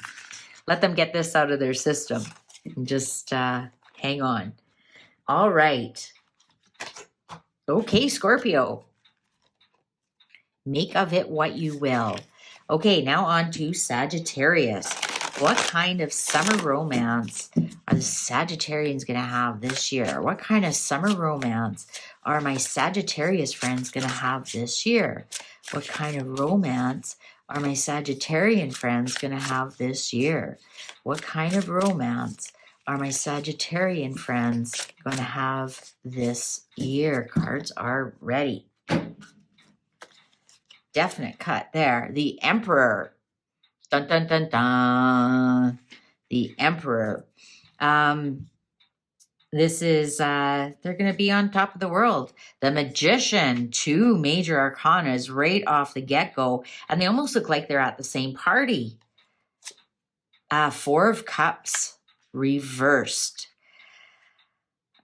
Let them get this out of their system and just hang on. All right. Okay, Scorpio. Make of it what you will. Okay, now on to Sagittarius. What kind of summer romance are the Sagittarians going to have this year? What kind of summer romance are my Sagittarius friends going to have this year? What kind of romance are my Sagittarian friends going to have this year? What kind of romance are my Sagittarian friends going to have this year? Cards are ready. Definite cut there. The Emperor. Dun, dun, dun, dun. The Emperor. This is, they're going to be on top of the world. The Magician, 2 major arcanas right off the get-go, and they almost look like they're at the same party. 4 of Cups, reversed.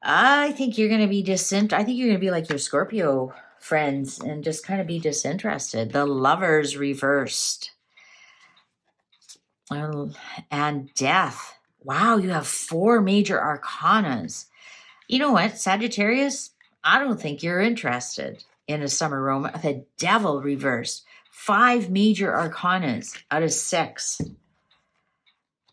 I think you're going to be I think you're going to be like your Scorpio friends and just kind of be disinterested. The Lovers, reversed. And Death. Wow, you have 4 major arcanas. You know what, Sagittarius? I don't think you're interested in a summer romance. The Devil, reversed. 5 major arcanas out of 6.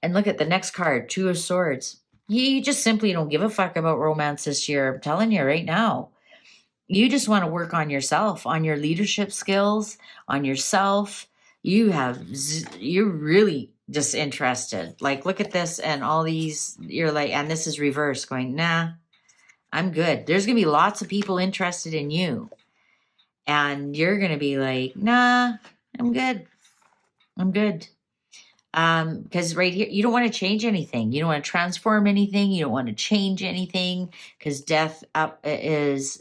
And look at the next card, 2 of Swords. You just simply don't give a fuck about romance this year. I'm telling you right now. You just want to work on yourself, on your leadership skills, on yourself. You're really disinterested. Like, look at this and all these, you're like, and this is reverse, going, nah, I'm good. There's going to be lots of people interested in you. And you're going to be like, nah, I'm good. I'm good. Because right here, you don't want to change anything. You don't want to transform anything. You don't want to change anything, because death up is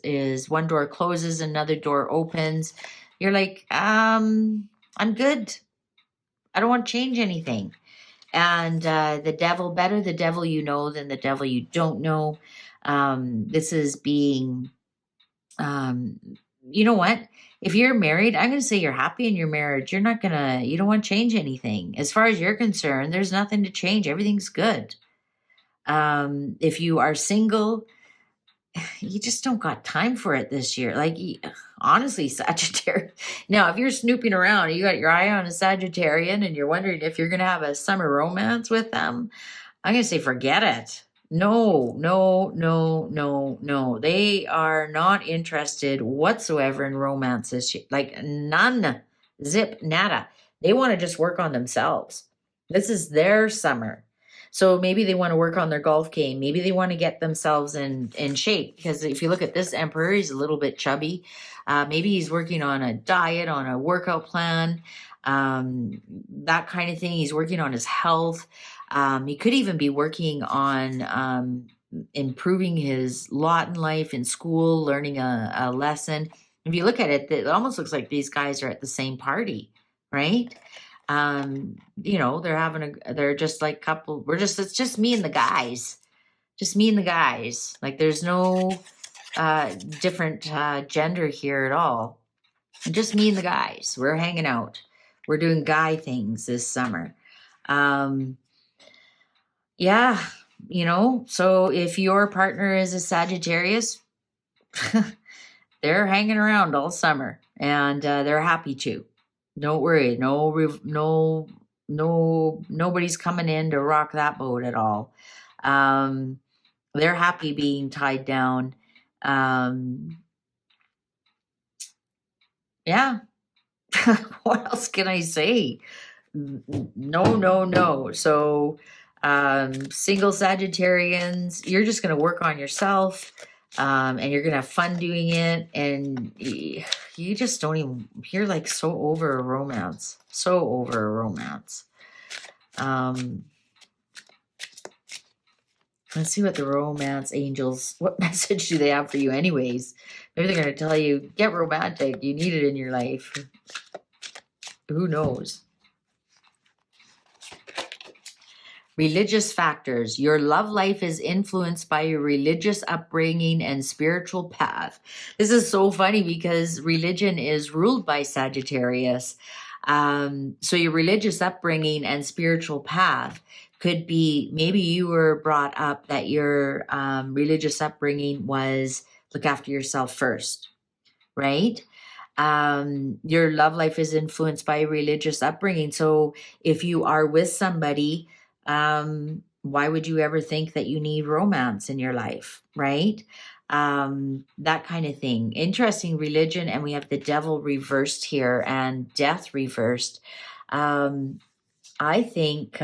one door closes, another door opens. You're like, I'm good. I don't want to change anything. And the devil, better the devil you know than the devil you don't know. This is being, you know what? If you're married, I'm going to say you're happy in your marriage. You don't want to change anything. As far as you're concerned, there's nothing to change. Everything's good. If you are single, you just don't got time for it this year. Like, honestly, Sagittarius. Now, if you're snooping around, you got your eye on a Sagittarian and you're wondering if you're going to have a summer romance with them, I'm going to say forget it. No. They are not interested whatsoever in romance this year. Like, none. Zip, nada. They want to just work on themselves. This is their summer. So maybe they want to work on their golf game. Maybe they want to get themselves in shape. Because if you look at this Emperor, he's a little bit chubby. Maybe he's working on a diet, on a workout plan, that kind of thing. He's working on his health. He could even be working on improving his lot in life, in school, learning a lesson. If you look at it, it almost looks like these guys are at the same party, right? They're just like couple. It's just me and the guys. Just me and the guys. Like, there's no different gender here at all. Just me and the guys. We're hanging out. We're doing guy things this summer. Yeah, so if your partner is a Sagittarius, they're hanging around all summer, and they're happy to. Don't worry. Nobody's coming in to rock that boat at all. They're happy being tied down. Yeah. What else can I say? No. So, single Sagittarians, you're just going to work on yourself, and you're going to have fun doing it. And you just don't even, you're like so over a romance. Let's see what the romance angels, what message do they have for you anyways? Maybe they're going to tell you, get romantic. You need it in your life. Who knows? Religious factors. Your love life is influenced by your religious upbringing and spiritual path. This is so funny because religion is ruled by Sagittarius. So your religious upbringing and spiritual path could be, maybe you were brought up that your religious upbringing was look after yourself first, right? Your love life is influenced by religious upbringing. So if you are with somebody, why would you ever think that you need romance in your life, right? That kind of thing. Interesting religion, and we have the devil reversed here and death reversed. I think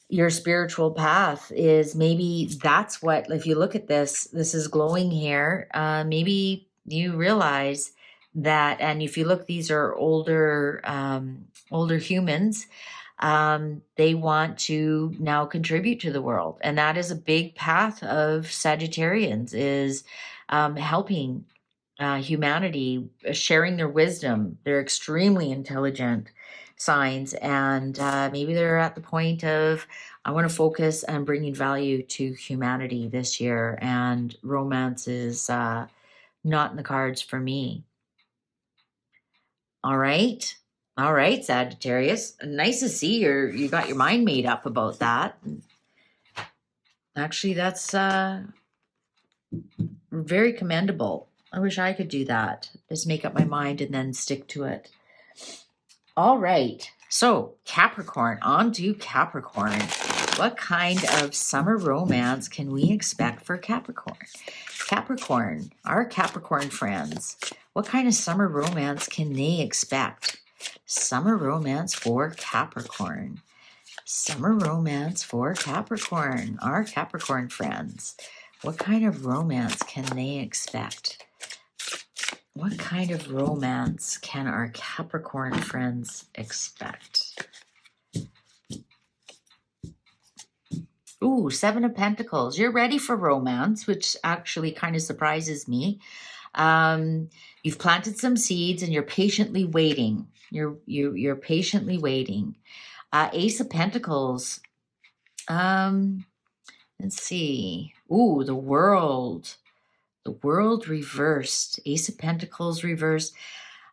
your spiritual path is, maybe that's what, if you look at this is glowing here. Maybe you realize that, and if you look, these are older humans. They want to now contribute to the world. And that is a big path of Sagittarians, is helping humanity, sharing their wisdom. They're extremely intelligent signs, and maybe they're at the point of, I want to focus on bringing value to humanity this year, and romance is not in the cards for me. All right. All right, Sagittarius. Nice to see you got your mind made up about that. Actually, that's very commendable. I wish I could do that. Just make up my mind and then stick to it. All right. So, Capricorn, on to Capricorn. What kind of summer romance can we expect for Capricorn? Capricorn, our Capricorn friends, what kind of summer romance can they expect? Summer romance for Capricorn. Summer romance for Capricorn, our Capricorn friends. What kind of romance can they expect? What kind of romance can our Capricorn friends expect? Ooh, Seven of Pentacles. You're ready for romance, which actually kind of surprises me. You've planted some seeds and you're patiently waiting. You're patiently waiting. Ace of Pentacles. Let's see. Ooh, the World. The World reversed. Ace of Pentacles reversed.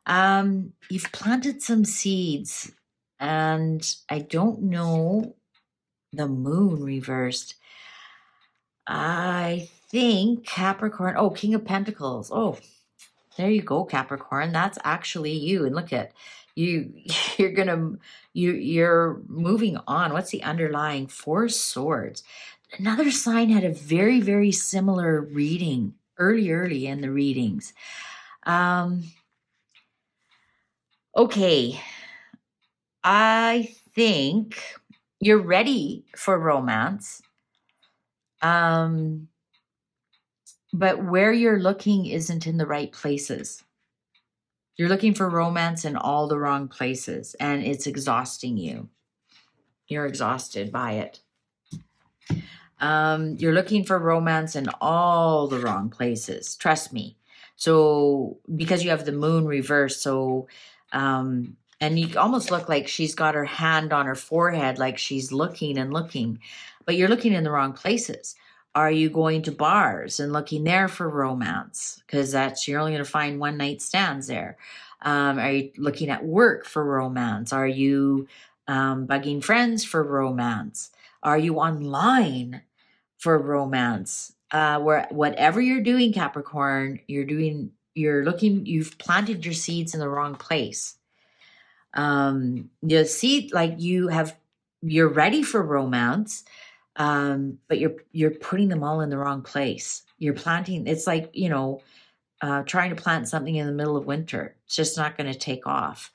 You've planted some seeds, and I don't know. The Moon reversed. I think Capricorn. Oh, King of Pentacles. Oh, there you go, Capricorn. That's actually you. And look at you. You're moving on. What's the underlying? Four of Swords. Another sign had a very, very similar reading early in the readings. Okay. I think you're ready for romance. But where you're looking isn't in the right places. You're looking for romance in all the wrong places, and it's exhausting you. You're exhausted by it. You're looking for romance in all the wrong places. Trust me. So, because you have the Moon reversed, so, and you almost look like she's got her hand on her forehead, like she's looking and looking, but you're looking in the wrong places. Are you going to bars and looking there for romance? Because you're only going to find one night stands there. Are you looking at work for romance? Are you bugging friends for romance? Are you online for romance? Whatever you're doing, Capricorn, you've planted your seeds in the wrong place. You see, like you're ready for romance, but you're putting them all in the wrong place. You're planting, it's like, trying to plant something in the middle of winter. It's just not going to take off.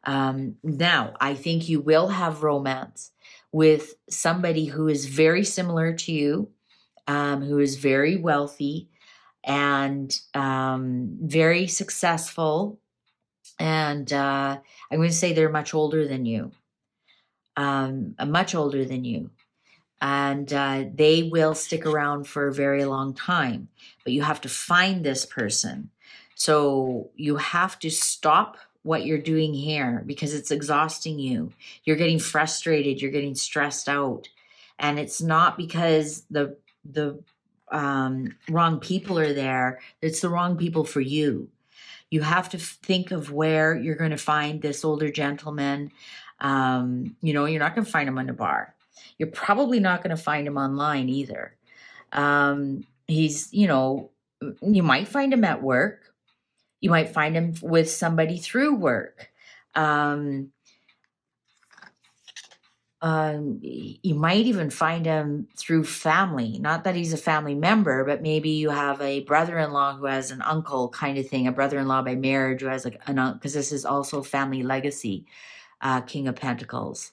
Now, I think you will have romance with somebody who is very similar to you, who is very wealthy and very successful. And I'm going to say they're much older than you, much older than you. And they will stick around for a very long time. But you have to find this person. So you have to stop what you're doing here because it's exhausting you. You're getting frustrated. You're getting stressed out. And it's not because the wrong people are there. It's the wrong people for you. You have to think of where you're going to find this older gentleman. You're not going to find him in a bar. You're probably not going to find him online either. You might find him at work. You might find him with somebody through work. You might even find him through family. Not that he's a family member, but maybe you have a brother-in-law who has an uncle kind of thing, a brother-in-law by marriage who has an uncle, because this is also family legacy, King of Pentacles.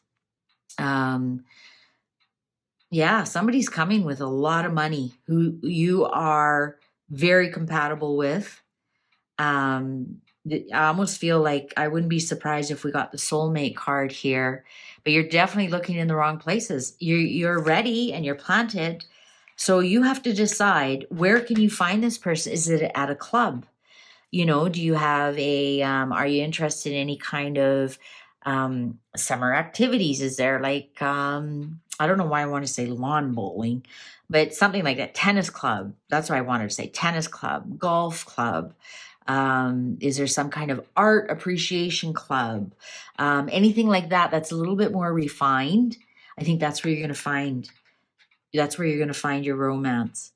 Somebody's coming with a lot of money who you are very compatible with. I almost feel like I wouldn't be surprised if we got the soulmate card here, but you're definitely looking in the wrong places. You're ready and you're planted. So you have to decide, where can you find this person? Is it at a club? You know, do you have are you interested in any kind of summer activities? Is there like, I don't know why I want to say lawn bowling, but something like that, tennis club. That's what I wanted to say, tennis club, golf club. Is there some kind of art appreciation club? Anything like that that's a little bit more refined. I think that's where you're going to find your romance.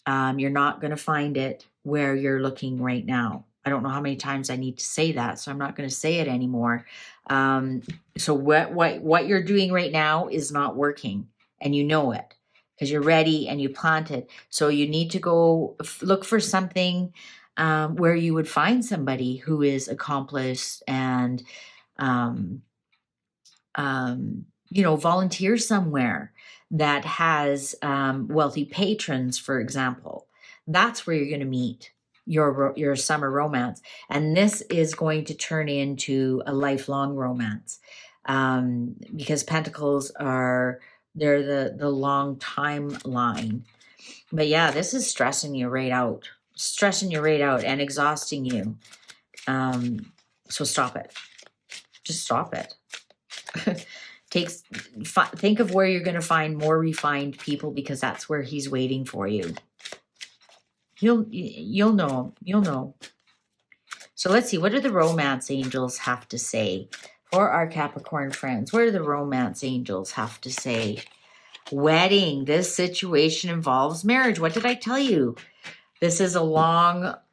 You're not going to find it where you're looking right now. I don't know how many times I need to say that, so I'm not going to say it anymore. So what you're doing right now is not working, and you know it because you're ready and you plant it. So you need to go look for something where you would find somebody who is accomplished and volunteer somewhere that has wealthy patrons, for example. That's where you're going to meet your summer romance. And this is going to turn into a lifelong romance, because Pentacles they're the long timeline. But yeah, this is stressing you right out and exhausting you. So stop it. Just stop it. Think of where you're going to find more refined people, because that's where he's waiting for you. You'll know. So let's see, what do the romance angels have to say for our Capricorn friends? What do the romance angels have to say? Wedding. This situation involves marriage. What did I tell you? This is a long-term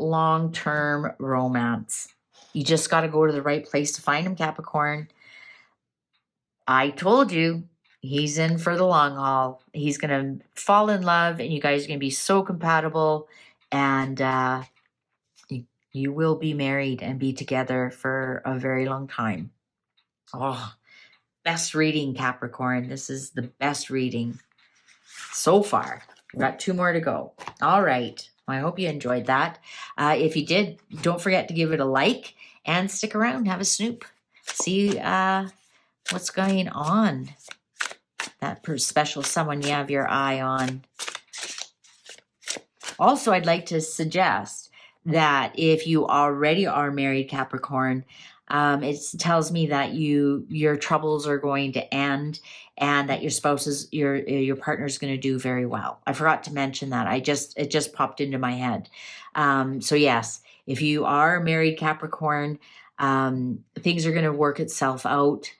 romance. You just got to go to the right place to find him, Capricorn. I told you, he's in for the long haul. He's going to fall in love, and you guys are going to be so compatible, and you will be married and be together for a very long time. Oh, best reading, Capricorn. This is the best reading so far. We've got 2 more to go. All right. I hope you enjoyed that. If you did, don't forget to give it a like and stick around. Have a snoop. See what's going on. That special someone you have your eye on. Also, I'd like to suggest that if you already are married, Capricorn, it tells me that your troubles are going to end, and that your partner's going to do very well. I forgot to mention that. It just popped into my head. So yes, if you are married, Capricorn, things are going to work itself out.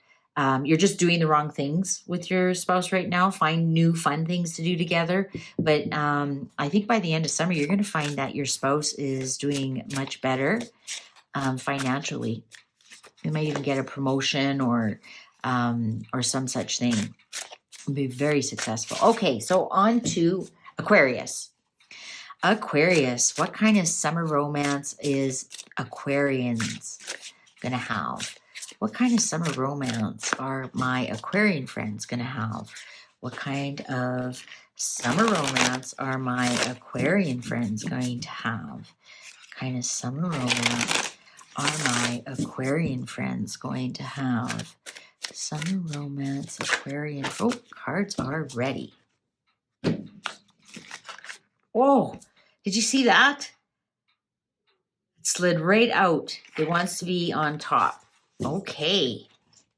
You're just doing the wrong things with your spouse right now. Find new fun things to do together. But I think by the end of summer, you're going to find that your spouse is doing much better financially. You might even get a promotion or some such thing. It'll be very successful. Okay, so on to Aquarius. Aquarius, what kind of summer romance is Aquarians going to have? What kind of summer romance are my Aquarian friends going to have? What kind of summer romance are my Aquarian friends going to have? What kind of summer romance are my Aquarian friends going to have? Summer romance, Aquarian. Oh, cards are ready. Oh, did you see that? It slid right out. It wants to be on top. Okay,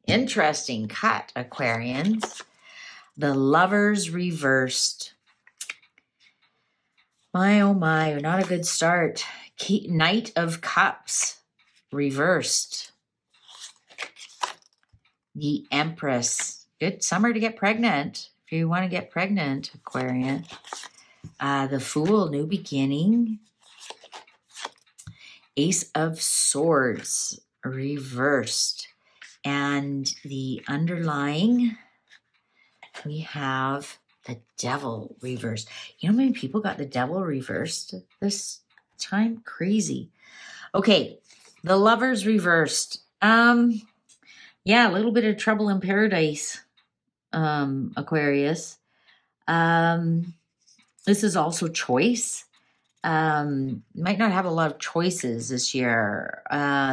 interesting cut, Aquarians. The Lovers reversed. My, oh my, not a good start. Knight of Cups reversed. The Empress. Good summer to get pregnant. If you want to get pregnant, Aquarian. The Fool, new beginning. Ace of Swords reversed. And the underlying, we have the Devil reversed. You know how many people got the Devil reversed this time? Crazy. Okay, the Lovers reversed. Yeah, a little bit of trouble in paradise, Aquarius. This is also choice. might not have a lot of choices this year,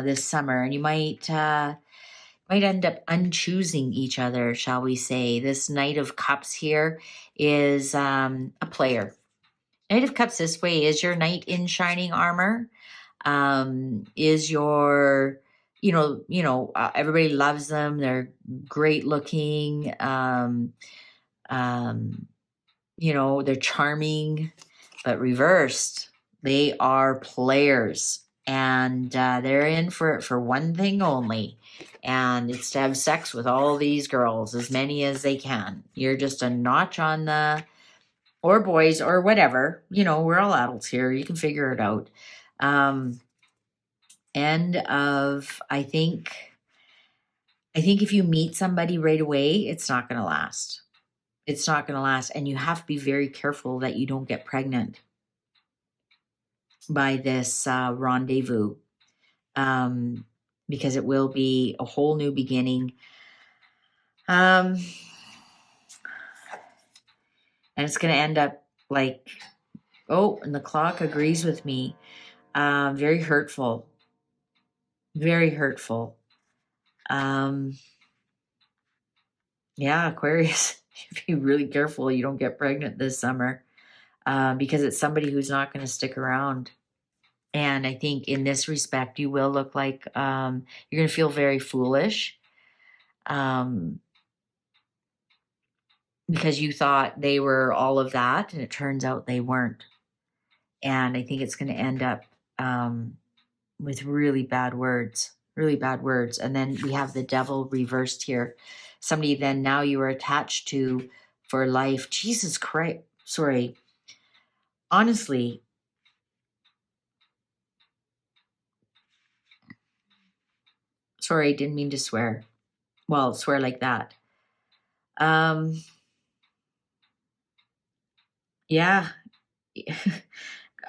this summer, and you might end up unchoosing each other, shall we say. This Knight of Cups here is a player. Knight of Cups this way is your knight in shining armor. Is your, everybody loves them. They're great looking. They're charming, but reversed. They are players, and they're in for it for one thing only, and it's to have sex with all these girls, as many as they can. You're just a notch on the, or boys, or whatever. We're all adults here. You can figure it out. I think if you meet somebody right away, it's not going to last. It's not going to last. And you have to be very careful that you don't get pregnant by this rendezvous, because it will be a whole new beginning. And it's going to end up like, and the clock agrees with me. Very hurtful. Very hurtful. Yeah, Aquarius, be really careful you don't get pregnant this summer, because it's somebody who's not going to stick around. And I think in this respect, you will look like you're going to feel very foolish, because you thought they were all of that, and it turns out they weren't. And I think it's going to end up with really bad words. And then we have the Devil reversed here. Somebody then now you are attached to for life. Jesus Christ. Sorry. Honestly. Sorry, didn't mean to swear. Well, swear like that. Yeah.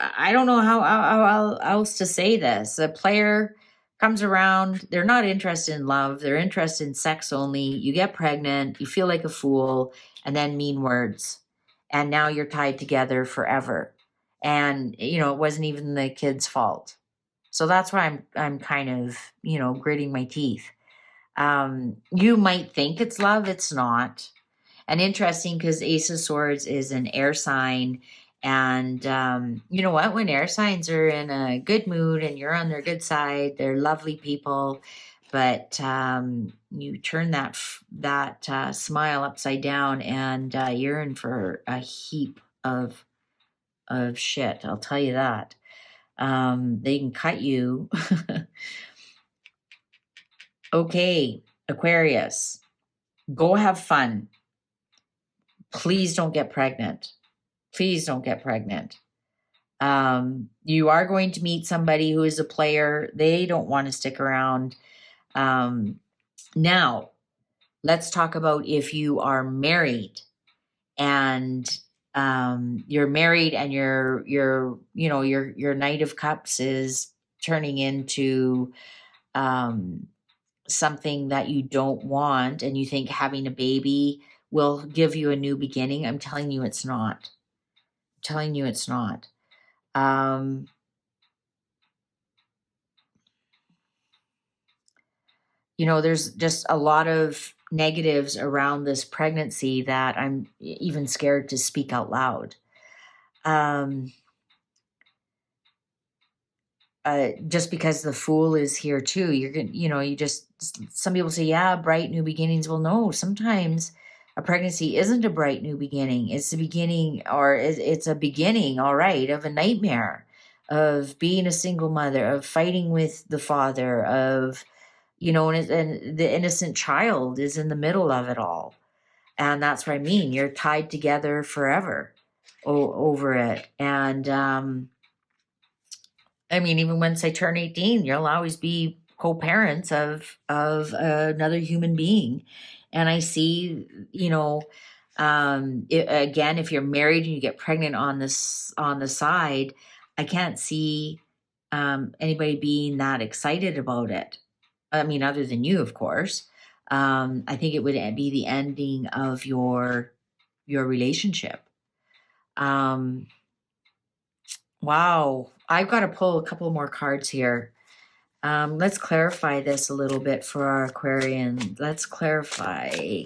I don't know how else to say this. A player comes around, they're not interested in love, they're interested in sex only. You get pregnant, you feel like a fool, and then mean words. And now you're tied together forever. And, it wasn't even the kid's fault. So that's why I'm kind of, gritting my teeth. You might think it's love, it's not. And interesting because Ace of Swords is an air sign. And you know what? When air signs are in a good mood and you're on their good side, they're lovely people. But you turn that smile upside down, and you're in for a heap of shit. I'll tell you that. They can cut you. Okay, Aquarius, go have fun. Please don't get pregnant. Please don't get pregnant. You are going to meet somebody who is a player. They don't want to stick around. Now, let's talk about if you are married and you're married and your Knight of Cups is turning into something that you don't want, and you think having a baby will give you a new beginning. I'm telling you it's not. There's just a lot of negatives around this pregnancy that I'm even scared to speak out loud. Just because the Fool is here too, you're gonna, some people say, yeah, bright new beginnings. Well, no, sometimes a pregnancy isn't a bright new beginning. It's the beginning, or it's a beginning, all right, of a nightmare, of being a single mother, of fighting with the father, of, and the innocent child is in the middle of it all. And that's what I mean. You're tied together forever over it. And, even once I turn 18, you'll always be co-parents of another human being. And I see, again, if you're married and you get pregnant on the side, I can't see anybody being that excited about it. Other than you, of course. I think it would be the ending of your relationship. Wow. I've got to pull a couple more cards here. Let's clarify this a little bit for our Aquarian. Let's clarify.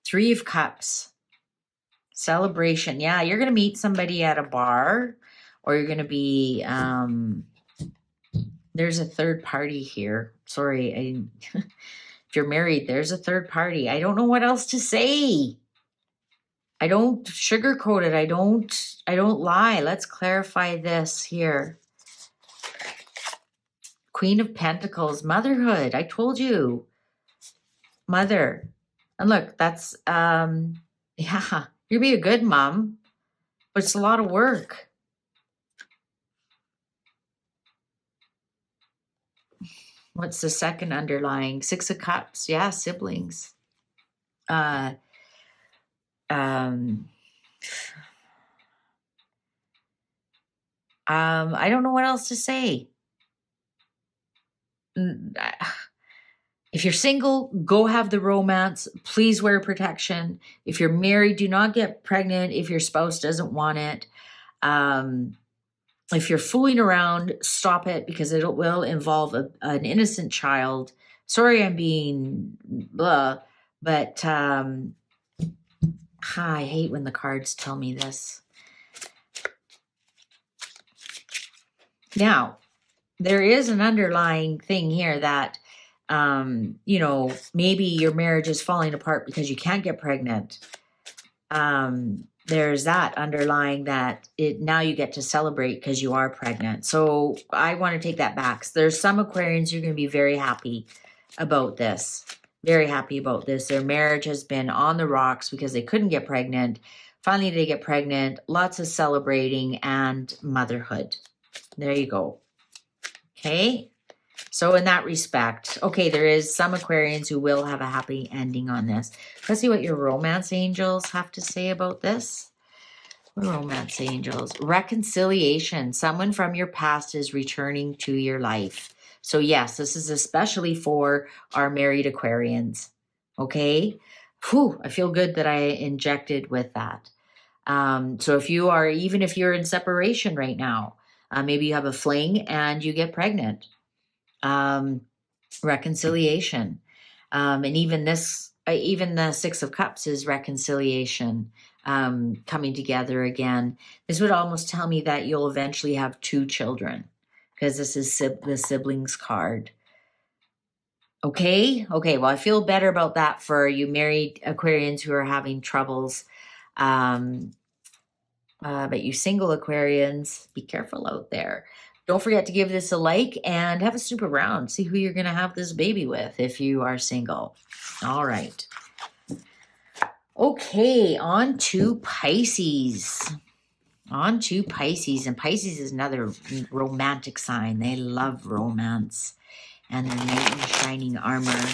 Three of Cups. Celebration. Yeah, you're going to meet somebody at a bar, or you're going to be, there's a third party here. Sorry. If you're married, there's a third party. I don't know what else to say. I don't sugarcoat it. I don't lie. Let's clarify this here. Queen of Pentacles, motherhood. I told you. Mother. And look, that's, yeah, you'll be a good mom, but it's a lot of work. What's the second underlying? Six of Cups. Yeah, siblings. I don't know what else to say. If you're single, go have the romance. Please wear protection. If you're married, do not get pregnant if your spouse doesn't want it. If you're fooling around, stop it, because it will involve an innocent child. Sorry, I'm being blah, but I hate when the cards tell me this. Now, there is an underlying thing here that, maybe your marriage is falling apart because you can't get pregnant. There's that underlying that now you get to celebrate because you are pregnant. So I want to take that back. There's some Aquarians who are going to be very happy about this. Very happy about this. Their marriage has been on the rocks because they couldn't get pregnant. Finally, they get pregnant. Lots of celebrating and motherhood. There you go. Okay. So in that respect, okay, there is some Aquarians who will have a happy ending on this. Let's see what your romance angels have to say about this. Romance angels. Reconciliation. Someone from your past is returning to your life. So yes, this is especially for our married Aquarians. Okay. Whew, I feel good that I injected with that. So even if you're in separation right now, maybe you have a fling and you get pregnant. Reconciliation. And even the Six of Cups is reconciliation, coming together again. This would almost tell me that you'll eventually have 2 children, because this is the siblings card. Okay. Well, I feel better about that for you married Aquarians who are having troubles. But you single Aquarians, be careful out there. Don't forget to give this a like and have a snoop around. See who you're going to have this baby with if you are single. All right. Okay, on to Pisces. And Pisces is another romantic sign. They love romance and their knight in shining armor.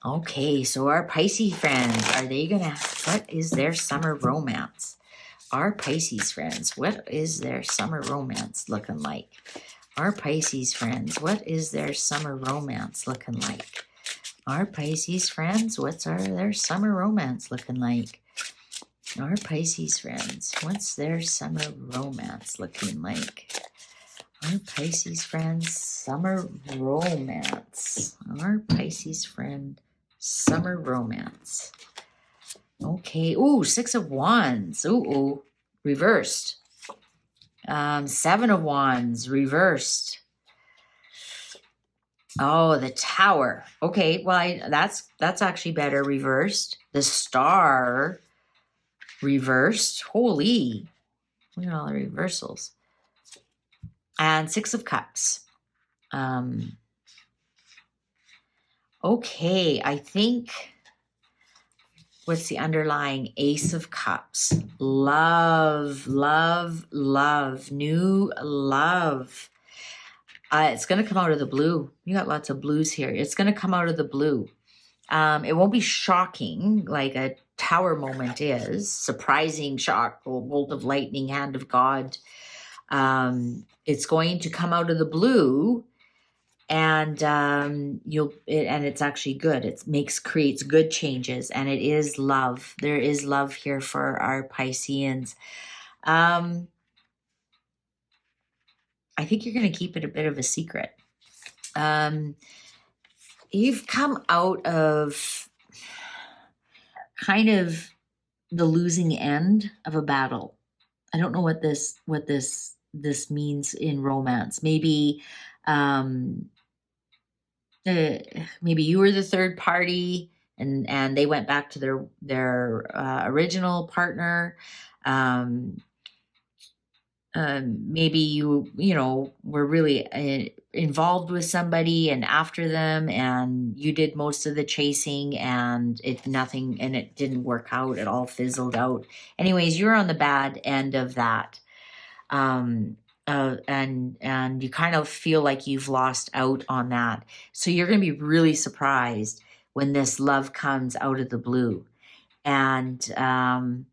Okay, so our Pisces friends, what is their summer romance? Our Pisces friends, what is their summer romance looking like? Our Pisces friends, what is their summer romance looking like? Our Pisces friends, what's their summer romance looking like? Our Pisces friends, what's their summer romance looking like? Our Pisces friends, summer romance. Our Pisces friend, summer romance. Okay. Ooh, 6 of Wands. Ooh, reversed. 7 of Wands, reversed. Oh, the Tower. Okay, well, that's actually better, reversed. The Star, reversed. Holy, look at all the reversals. And 6 of Cups. Okay, I think... What's the underlying? Ace of Cups. Love. New love. It's going to come out of the blue. You got lots of blues here. It's going to come out of the blue. It won't be shocking like a Tower moment is. Surprising shock, bolt of lightning, hand of God. It's going to come out of the blue. and and it's actually good. Creates good changes, and it is love. There is love here for our Pisceans. I think you're going to keep it a bit of a secret. You've come out of kind of the losing end of a battle. I don't know what this means in romance. Maybe maybe you were the third party, and they went back to their original partner. Maybe you were really involved with somebody and after them, and you did most of the chasing, and it didn't work out. It all fizzled out. Anyways, you're on the bad end of that. And you kind of feel like you've lost out on that. So you're going to be really surprised when this love comes out of the blue. And the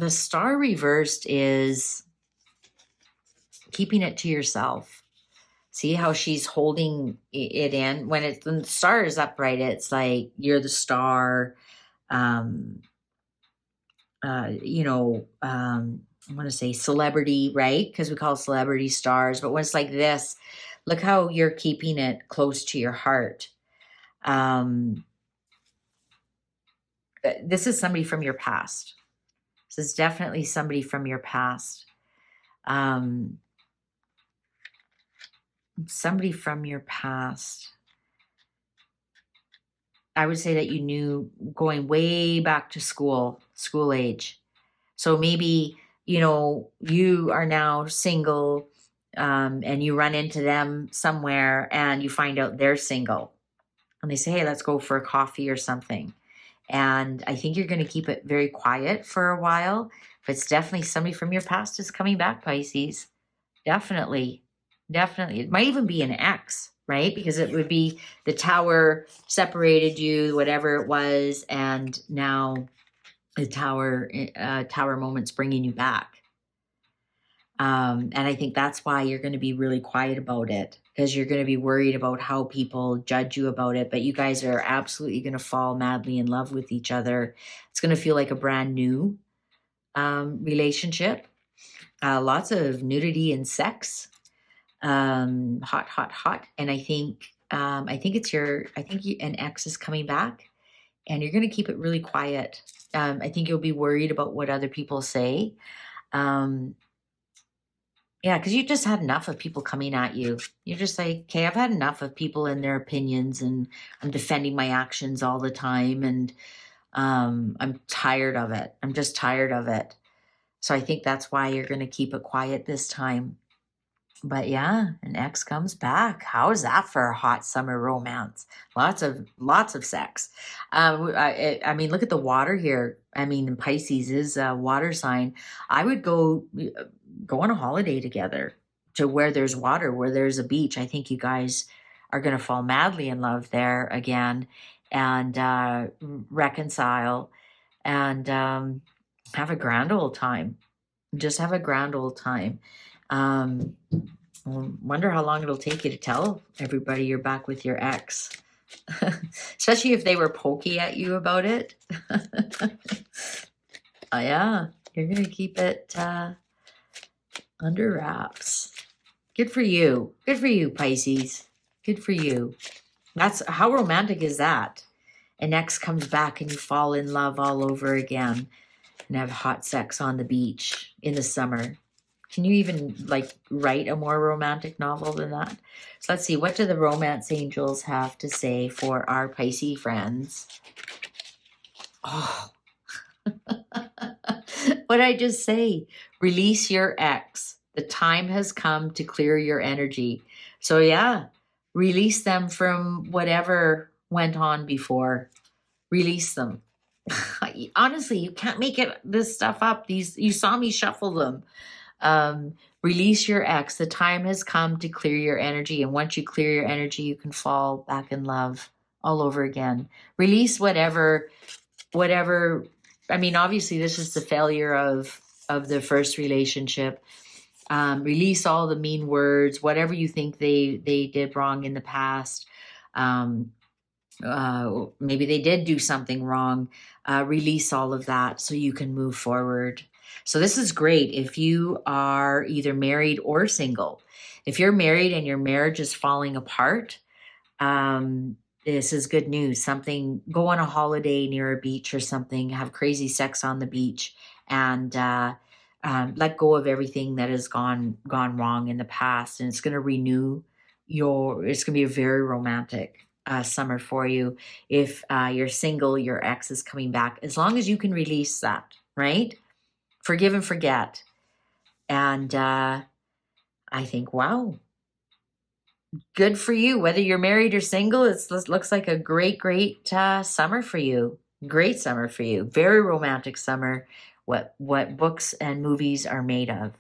star reversed is keeping it to yourself. See how she's holding it in? When the star is upright, it's like you're the star. I want to say celebrity, right? Because we call celebrity stars. But when it's like this, look how you're keeping it close to your heart. This is somebody from your past. This is definitely somebody from your past. Somebody from your past. I would say that you knew going way back to school age. So maybe, you are now single, and you run into them somewhere and you find out they're single. And they say, hey, let's go for a coffee or something. And I think you're going to keep it very quiet for a while. But it's definitely somebody from your past is coming back, Pisces. Definitely. It might even be an ex, right? Because it would be the tower separated you, whatever it was, and now the tower moment's bringing you back. And I think that's why you're going to be really quiet about it, because you're going to be worried about how people judge you about it. But you guys are absolutely going to fall madly in love with each other. It's going to feel like a brand new relationship. Lots of nudity and sex. Hot. And I think an ex is coming back, and you're going to keep it really quiet. I think you'll be worried about what other people say. Because you just had enough of people coming at you. You're just like, okay, I've had enough of people and their opinions, and I'm defending my actions all the time. And I'm tired of it. I'm just tired of it. So I think that's why you're going to keep it quiet this time. But yeah, an ex comes back. How is that for a hot summer romance? Lots of sex. I mean, look at the water here. I mean, Pisces is a water sign. I would go on a holiday together to where there's water, where there's a beach. I think you guys are going to fall madly in love there again, and reconcile, and have a grand old time. Just have a grand old time. Wonder how long it'll take you to tell everybody you're back with your ex, especially if they were pokey at you about it. Yeah, you're gonna keep it under wraps. Good for you, Pisces. Good for you. That's how romantic is that? An ex comes back and you fall in love all over again and have hot sex on the beach in the summer. Can you even write a more romantic novel than that? So let's see. What do the romance angels have to say for our Pisces friends? Oh, what did I just say? Release your ex. The time has come to clear your energy. So yeah, release them from whatever went on before. Release them. Honestly, you can't make this stuff up. You saw me shuffle them. Release your ex. The time has come to clear your energy. And once you clear your energy, you can fall back in love all over again. Release whatever, I mean, obviously this is the failure of the first relationship. Release all the mean words, whatever you think they did wrong in the past. Maybe they did do something wrong. Release all of that so you can move forward. So this is great if you are either married or single. If you're married and your marriage is falling apart, this is good news. Something, go on a holiday near a beach or something, have crazy sex on the beach, and let go of everything that has gone wrong in the past. And it's going to renew it's going to be a very romantic summer for you. If you're single, your ex is coming back, as long as you can release that, right? Forgive and forget. And I think, wow, good for you. Whether you're married or single, it looks like a great summer for you. Great summer for you. Very romantic summer. What books and movies are made of.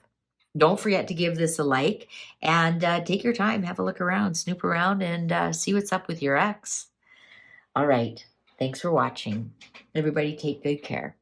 Don't forget to give this a like, and take your time, have a look around, snoop around, and see what's up with your ex. All right. Thanks for watching. Everybody take good care.